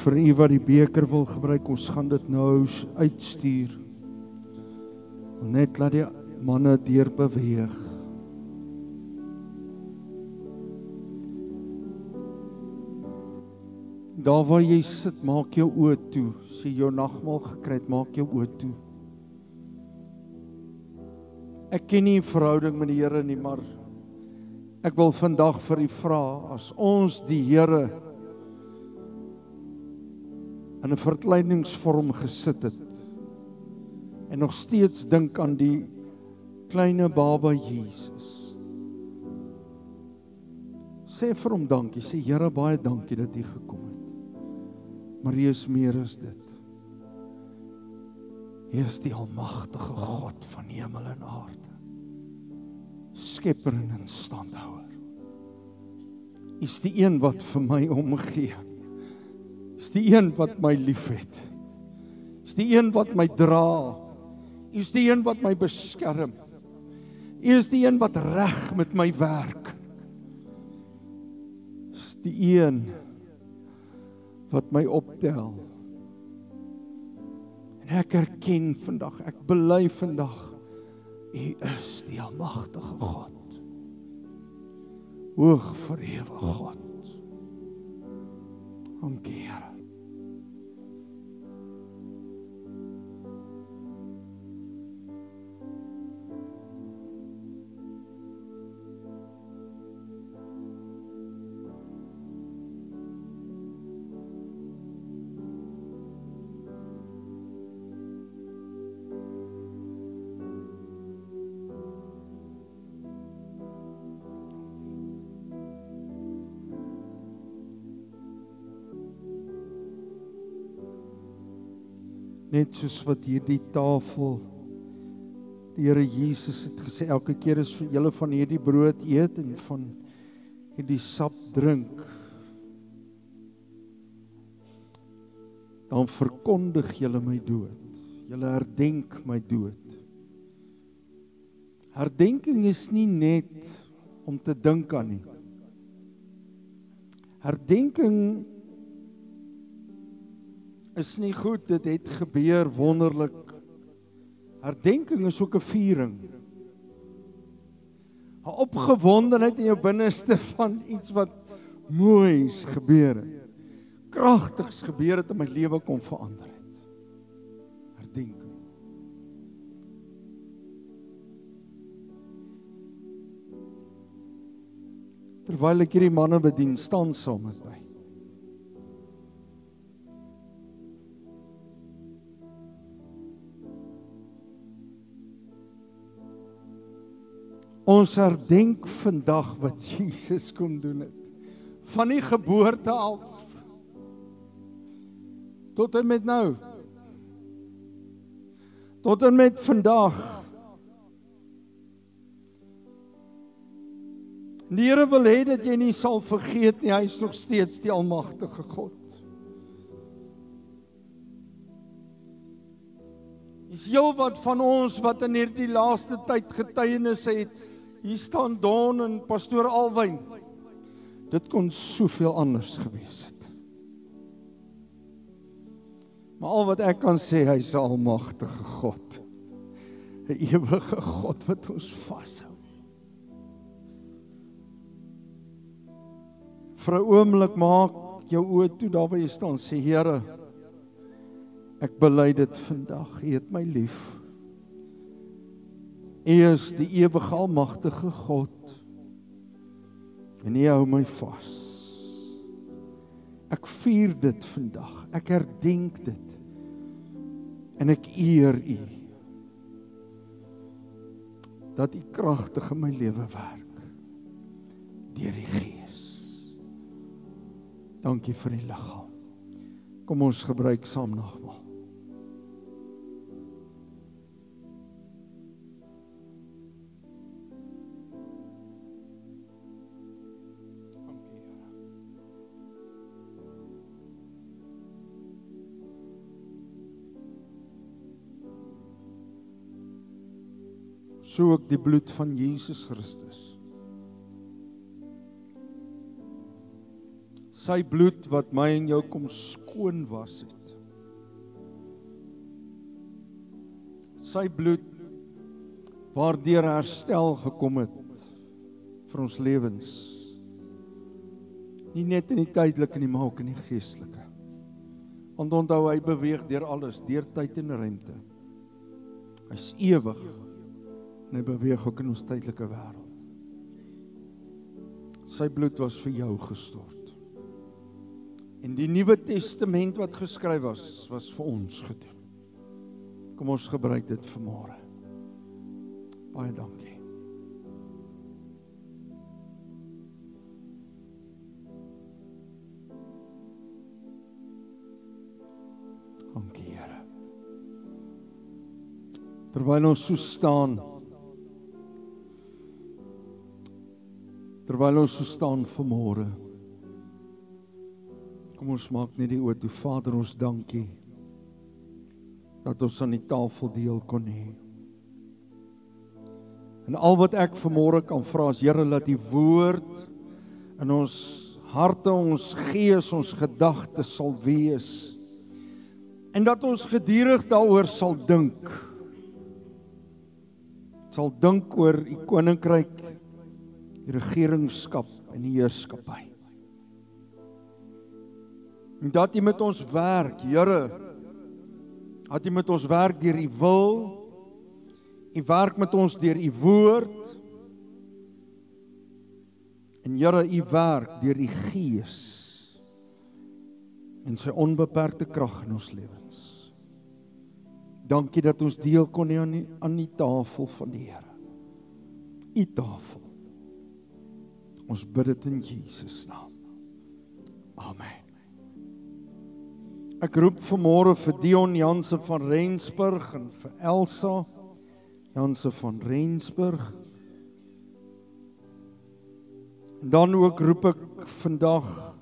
Vir U wat die beker wil gebruik, ons gaan dit nou uitstuur. Net laat die manne deur beweeg. Daar waar jy sit, maak jou oë toe. As jy jou nagmaal gekry het, maak jou oë toe. Ek ken nie 'n verhouding met die Here nie, maar ek wil vandag vir U vra, as ons die Here in 'n verkleiningsvorm gesit het en nog steeds dink aan die kleine baba Jesus. Sê vir hom dankie, sê Here, baie dankie dat U gekom het. Maar U is meer as dit. U is die almagtige God van hemel en aarde. Skepper en instandhouer. U is die een wat vir my omgee. Is die een wat my liefhet. Is die een wat my dra. Is die een wat my beskerm. U is die een wat reg met my werk. U is die een wat my optel. En ek erken vandag, ek bely vandag, U is die almagtige God. Hoog verhewe God. Dankie, Here. Net soos wat hierdie tafel, die Here Jesus het gesê, elke keer as julle van hierdie brood eet en van hierdie sap drink, dan verkondig julle my dood. Julle herdenk my dood. Herdenking is nie net om te dink aan nie. Herdenking is nie goed, dit het gebeur wonderlik. Herdenking is ook 'n viering. 'n Opgewondenheid in jou binneste van iets wat moois gebeur het. Kragtigs gebeur het en my lewe kom verander het. Herdenking. Terwyl ek hierdie manne bedien, staan saam met my. Ons herdenk vandag wat Jesus kom doen het. Van die geboorte af. Tot en met nou. Tot en met vandag. Die Here wil hê dat jy nie sal vergeet nie, hy is nog steeds die almagtige God. Is heel wat van ons wat in hierdie laaste tyd getuienis het. Hier staan Don en pastoor Alwyn. Dit kon soveel anders gewees het. Maar al wat ek kan sê, hy is 'n almagtige God. 'n Ewige God wat ons vashou. Vir 'n oomblik maak jou oë toe daar waar jy staan, sê Here, ek bely dit vandag, U het my lief. U is die ewige almagtige God. En U hou my vas. Ek vier dit vandag. Ek herdenk dit. En ek eer U. Dat U kragtig in my lewe werk. Deur die Gees. Dankie vir die liggaam. Kom ons gebruik saam nagmaal. So ook die bloed van Jesus Christus. Sy bloed wat my en jou kom skoon was het. Sy bloed waardeur herstel gekom het vir ons lewens. Nie net in die tydelike nie, maar ook in die geestelike. Want onthou, hy beweeg deur alles, deur tyd en ruimte. Hy is ewig. En hy beweeg ook in ons tydelike wêreld. Sy bloed was vir jou gestort. En die Nuwe Testament wat geskryf was vir ons gedoen. Kom ons gebruik dit vanmôre. Baie dankie. Dankie, Here. Terwyl ons so staan, vanmôre, kom ons maak net die oë toe. Vader, ons dankie dat ons aan die tafel deel kon hê. En al wat ek vanmôre kan vra is, Here, laat die woord in ons harte, ons gees, ons gedagtes sal wees. En dat ons gedurig daaroor sal dink. Sal dink oor die koninkryk, die regeringskap en die heerskappy. En dat U met ons werk, Here, dat U met ons werk deur U wil, U werk met ons deur U woord, en Here, U werk deur die Gees en sy onbeperkte krag in ons lewens. Dankie dat ons deel kon hê aan die tafel van die Here. U tafel. Ons bid dit in Jesus naam. Amen. Ek roep vanmôre vir Dion Janse van Rensburg en vir Elsa Janse van Rensburg. En dan ook roep ek vandag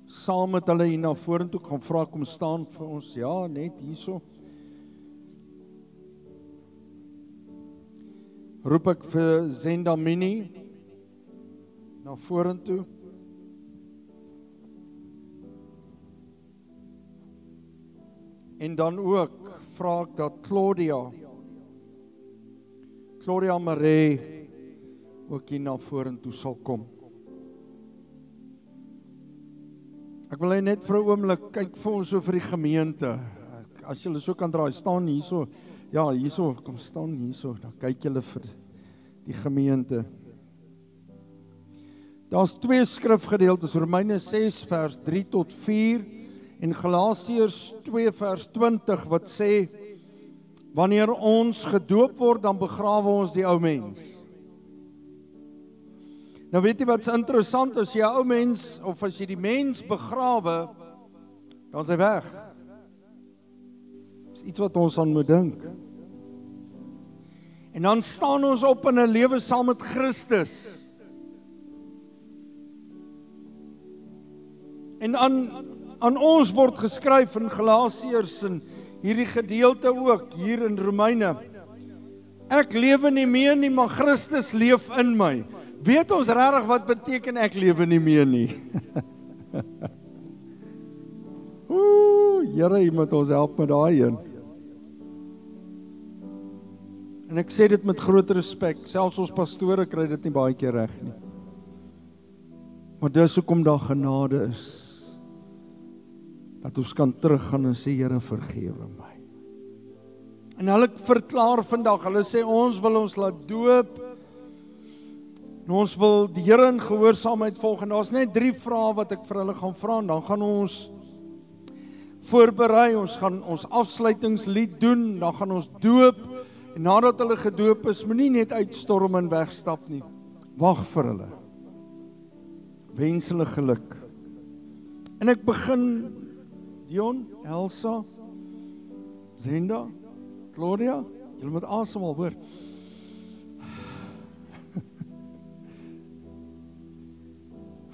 saam met hulle hier na vorentoe, gaan vra kom staan vir ons, ja, net hierso. Roep ek vir Zenda Mini na vorentoe. En dan ook vra ek dat Claudia Maree ook hier na vorentoe sal kom. Ek wil net vir 'n oomblik kyk vir ons so vir die gemeente. As julle so kan draai, staan hierso. Ja, hierso, kom staan hierso. Dan kyk julle vir die gemeente. Daar's 2 skrifgedeeltes, Romeine 6 vers 3 tot 4 en Galasiërs 2 vers 20 wat sê wanneer ons gedoop word, dan begrawe ons die ou mens. Nou weet jy wat's interessant, as jy 'n ou mens, of as jy die mens begrawe, dan is hy weg. Dis iets wat ons aan moet dink. En dan staan ons op in 'n lewe saam met Christus. En aan ons word geskryf in Galasiërs en hierdie gedeelte ook, hier in Romeine. Ek lewe nie meer nie, maar Christus leef in my. Weet ons regtig wat beteken ek lewe nie meer nie? Here, U moet ons help met daai een. En ek sê dit met groot respek, selfs ons pastore kry dit nie baie keer reg nie. Maar dis hoekom daar genade is. Dat ons kan teruggaan en sê, Here, vergewe my. En hulle verklaar vandag, hulle sê ons wil ons laat doop, en ons wil die Here in gehoorsaamheid volg, en daar's net 3 vrae wat ek vir hulle gaan vra, en dan gaan ons voorberei, ons gaan ons afsluitingslied doen, dan gaan ons doop, en nadat hulle gedoop is, moenie net uitstorm en wegstap nie, wag vir hulle, wens hulle geluk. En ek begin, Dion, Elsa, Zenda, Claudia, julle moet asemhaal, hoor.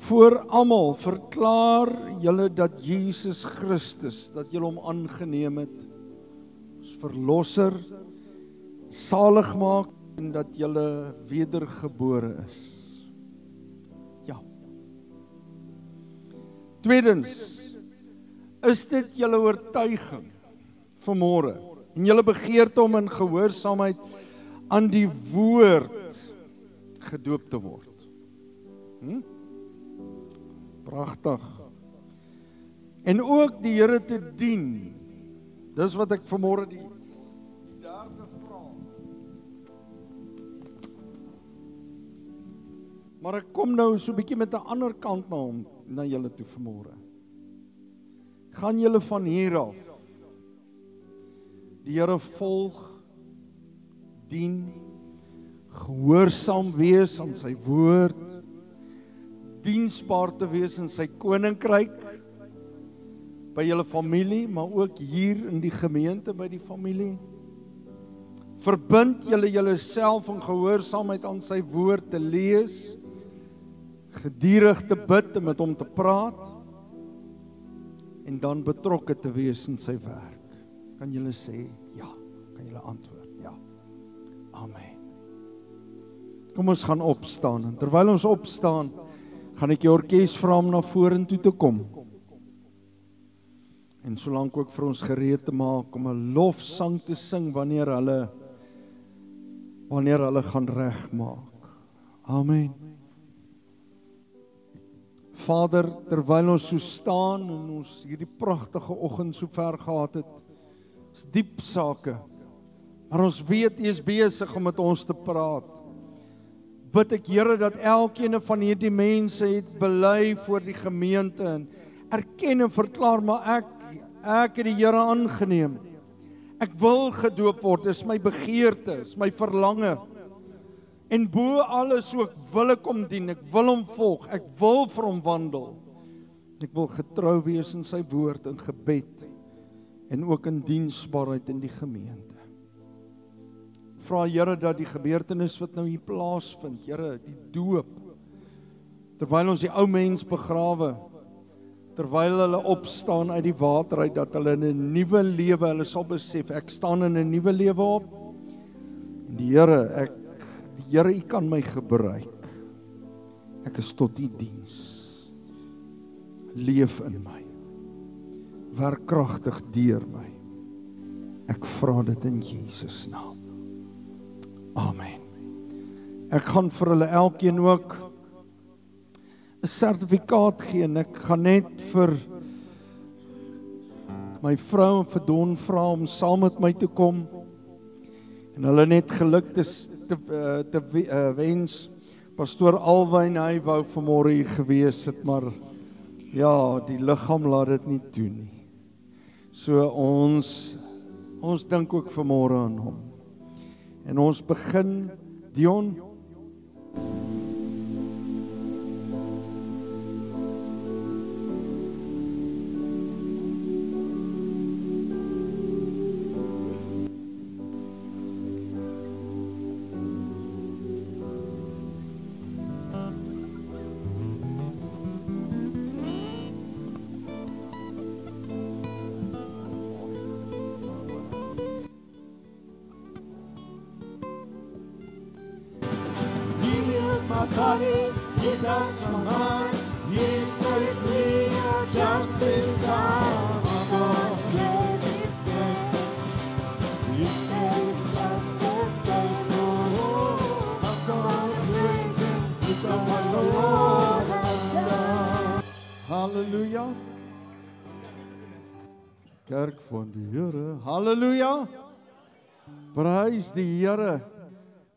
Voor almal verklaar julle dat Jesus Christus, dat julle hom aangeneem het, as verlosser, salig maak, en dat julle wedergebore is. Ja. Tweedens, is dit julle oortuiging vanmôre, en julle begeerte om in gehoorsaamheid aan die woord gedoop te word? Pragtig. En ook die Here te dien. Dis wat ek vanmôre die derde vraag. Maar ek kom nou so 'n bietjie met 'n ander kant na julle toe vanmôre. Gaan julle van hier af die Here volg, dien, gehoorsaam wees aan sy woord, diensbaar te wees in sy koninkryk, by julle familie, maar ook hier in die gemeente by die familie. Verbind julle julleself in gehoorsaamheid aan sy woord te lees, gedurig te bid en met hom te praat, en dan betrokke te wees in sy werk. Kan julle sê ja? Kan julle antwoord ja? Amen. Kom ons gaan opstaan. En terwyl ons opstaan, gaan ek die orkes vra om na vorentoe te kom. En solank ook vir ons gereed te maak om 'n lofsang te sing wanneer hulle gaan regmaak. Amen. Vader, terwyl ons so staan en ons hierdie pragtige oggend so ver gehad het, is diep sake. Maar ons weet U is besig om met ons te praat. Bid ek, Here, dat elkeen van hierdie mense het bely voor die gemeente en erken en verklaar, maar ek het die Here aangeneem. Ek wil gedoop word, dis my begeerte, is my verlange. En bo alles ook wil ek hom dien, ek wil hom volg, ek wil vir hom wandel. Ek wil getrou wees in sy woord, in gebed en ook in diensbaarheid in die gemeente. Vra Here dat die gebeurtenis wat nou hier plaasvind, Here, die doop, terwyl ons die ou mens begrawe, terwyl hulle opstaan uit die water uit, dat hulle in 'n nuwe lewe, hulle sal besef, ek staan in 'n nuwe lewe op, en die Here, U kan my gebruik, ek is tot U diens, leef in my, werk kragtig deur my, ek vra dit in Jesus naam. Amen. Ek gaan vir hulle elkeen ook 'n sertifikaat gee en ek gaan net vir my vrou en vir Don vra om saam met my te kom en hulle net geluk te wens. Pastoor Alwyn, hy wou vanmôre hier gewees het, maar ja, die liggaam laat dit nie toe nie. So ons dink ook vanmôre aan hom. En ons begin, Dion. Halleluja. Kerk van die Here. Halleluja. Prys die Here.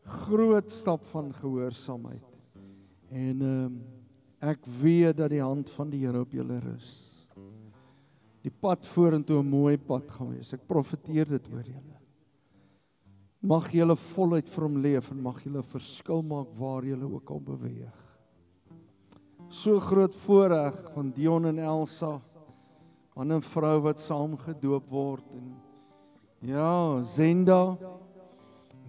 Groot stap van gehoorsaamheid. En ek weet dat die hand van die Here op julle rus. Die pad vorentoe 'n mooi pad gaan wees. Ek profeteer dit oor julle. Mag julle voluit vir hom leef en mag julle verskil maak waar julle ook al beweeg. So groot voorreg van Dion en Elsa, man en vrou wat saam gedoop word, en ja, Zenda,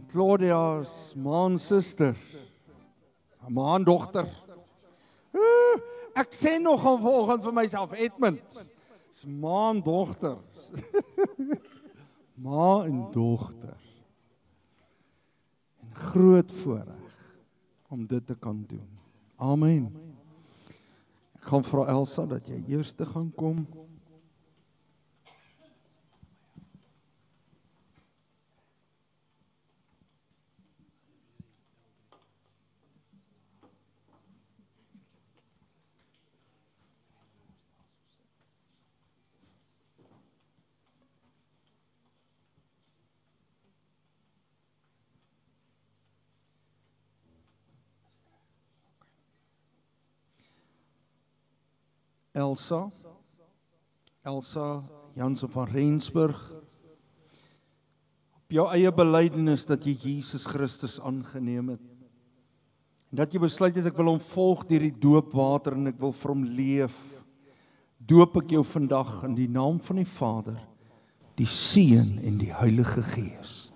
Claudia's ma en suster, ma en dogter. Ek sê nog vanoggend vir myself, Edmund, is ma en dogter. Ma en dogter. En groot voorreg om dit te kan doen. Amen. Ek gaan vra Elsa dat jy eers te gaan kom. Elsa Jansen van Rensburg, op jou eie belydenis dat jy Jesus Christus aangeneem het, en dat jy besluit het ek wil hom volg deur die doopwater en ek wil vir hom leef, doop ek jou vandag in die naam van die Vader, die Seun en die Heilige Gees.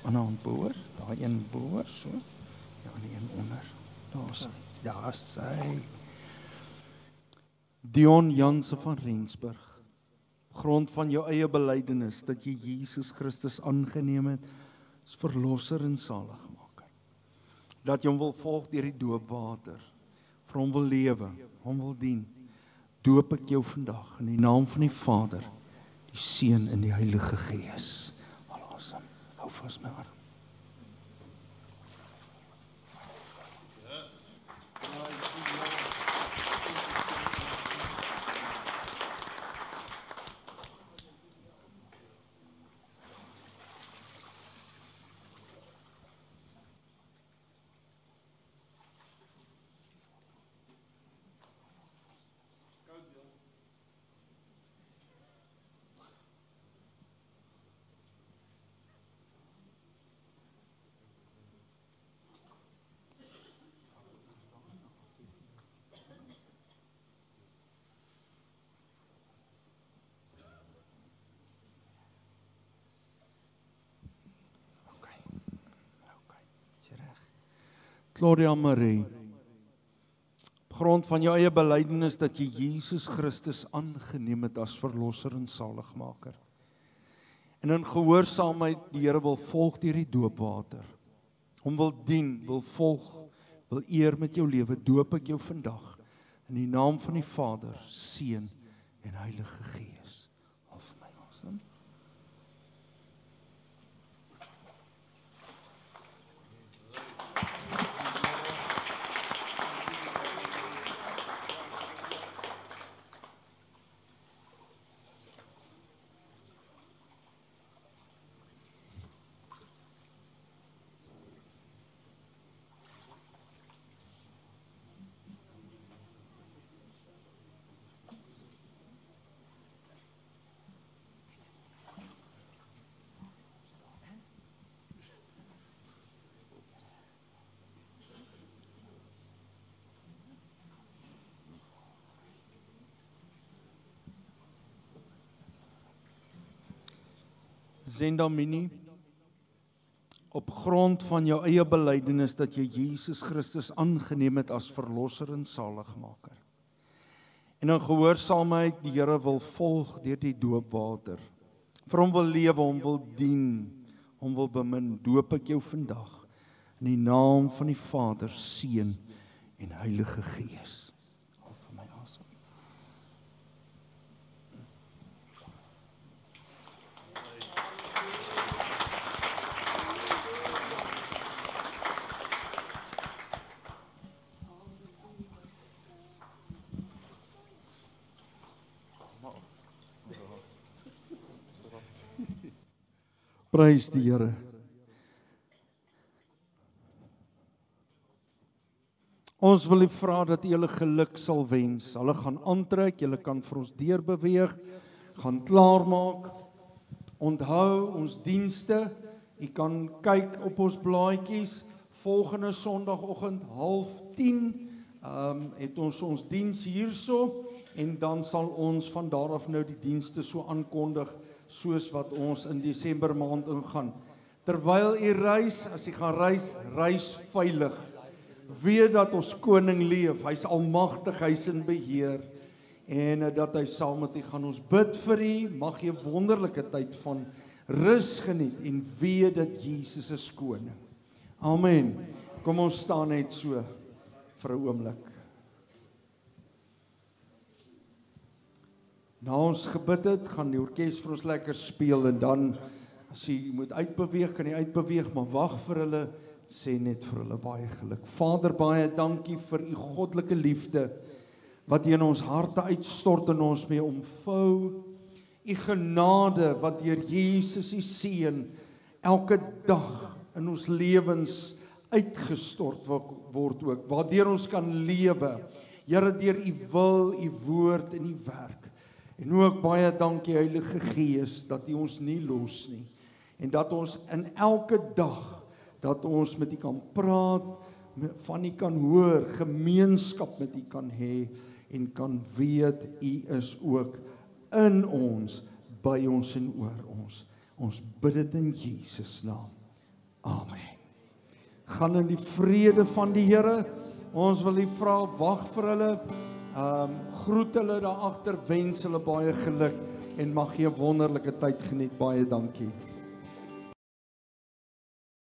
Vanaand boor, daai een boor, so. Ja, en die een onder. Daar is sy. Dion Janse van Rensburg. Grond van jou eie belydenis dat jy Jesus Christus aangeneem het as verlosser en saligmaker. Dat jy hom wil volg deur die doopwater, vir hom wil lewe, hom wil dien. Doop ek jou vandag in die naam van die Vader, die Seun en die Heilige Gees. Alawesome. Hou vas my arm. Claudia Marie, op grond van jou eie belydenis dat jy Jesus Christus aangeneem het as verlosser en saligmaker. En in gehoorsaamheid die Here wil volg deur die doopwater. Hom wil dien, wil volg, wil eer met jou lewe, doop ek jou vandag in die naam van die Vader, Seun en Heilige Gees. Al vir my asem. Zendamini, op grond van jou eie belydenis dat jy Jesus Christus aangeneem het as verlosser en saligmaker. En in gehoorsaamheid die Here wil volg deur die doopwater. Vir hom wil lewe, hom wil dien, hom wil bemin, doop ek jou vandag in die naam van die Vader, Seun en Heilige Gees. Al vir my asem. Prys die Here. Ons wil U vra dat U hulle geluk sal wens. Hulle gaan aantrek, julle kan vir ons deurbeweeg, gaan klaarmaak. Onthou ons dienste. U kan kyk op ons blaadjies. Volgende Sondagoggend 9:30 het ons diens hierso en dan sal ons van daar af nou die dienste so aankondig soos wat ons in Desember maand ingaan. Terwyl u reis, as u gaan reis, reis veilig. Weet dat ons koning leef, hy's almagtig, hy's in beheer en dat hy saam met u gaan. Ons bid vir u, mag jy 'n wonderlike tyd van rus geniet en weet dat Jesus is koning. Amen. Kom ons staan net so vir 'n oomblik. Na ons gebid het, gaan die orkes vir ons lekker speel en dan, as jy moet uitbeweeg, kan jy uitbeweeg, maar wag vir hulle, sê net vir hulle baie geluk. Vader, baie dankie vir u goddelike liefde, wat u in ons harte uitstort en ons mee omvou. U genade, wat deur Jesus u Seun, elke dag in ons lewens uitgestort word ook, waardeur ons kan lewe. Here, deur u wil, u woord en u werk. En ook baie dankie Heilige Gees dat U ons nie los nie en dat ons in elke dag, dat ons met U kan praat, van U kan hoor, gemeenskap met U kan hê, en kan weet, U is ook in ons, by ons en oor ons. Ons bid dit in Jesus naam. Amen. Gaan in die vrede van die Here. Ons wil U vra, wag vir hulle, groet hulle daar agter, wens hulle baie geluk, en mag jy 'n wonderlike tyd geniet. Baie dankie.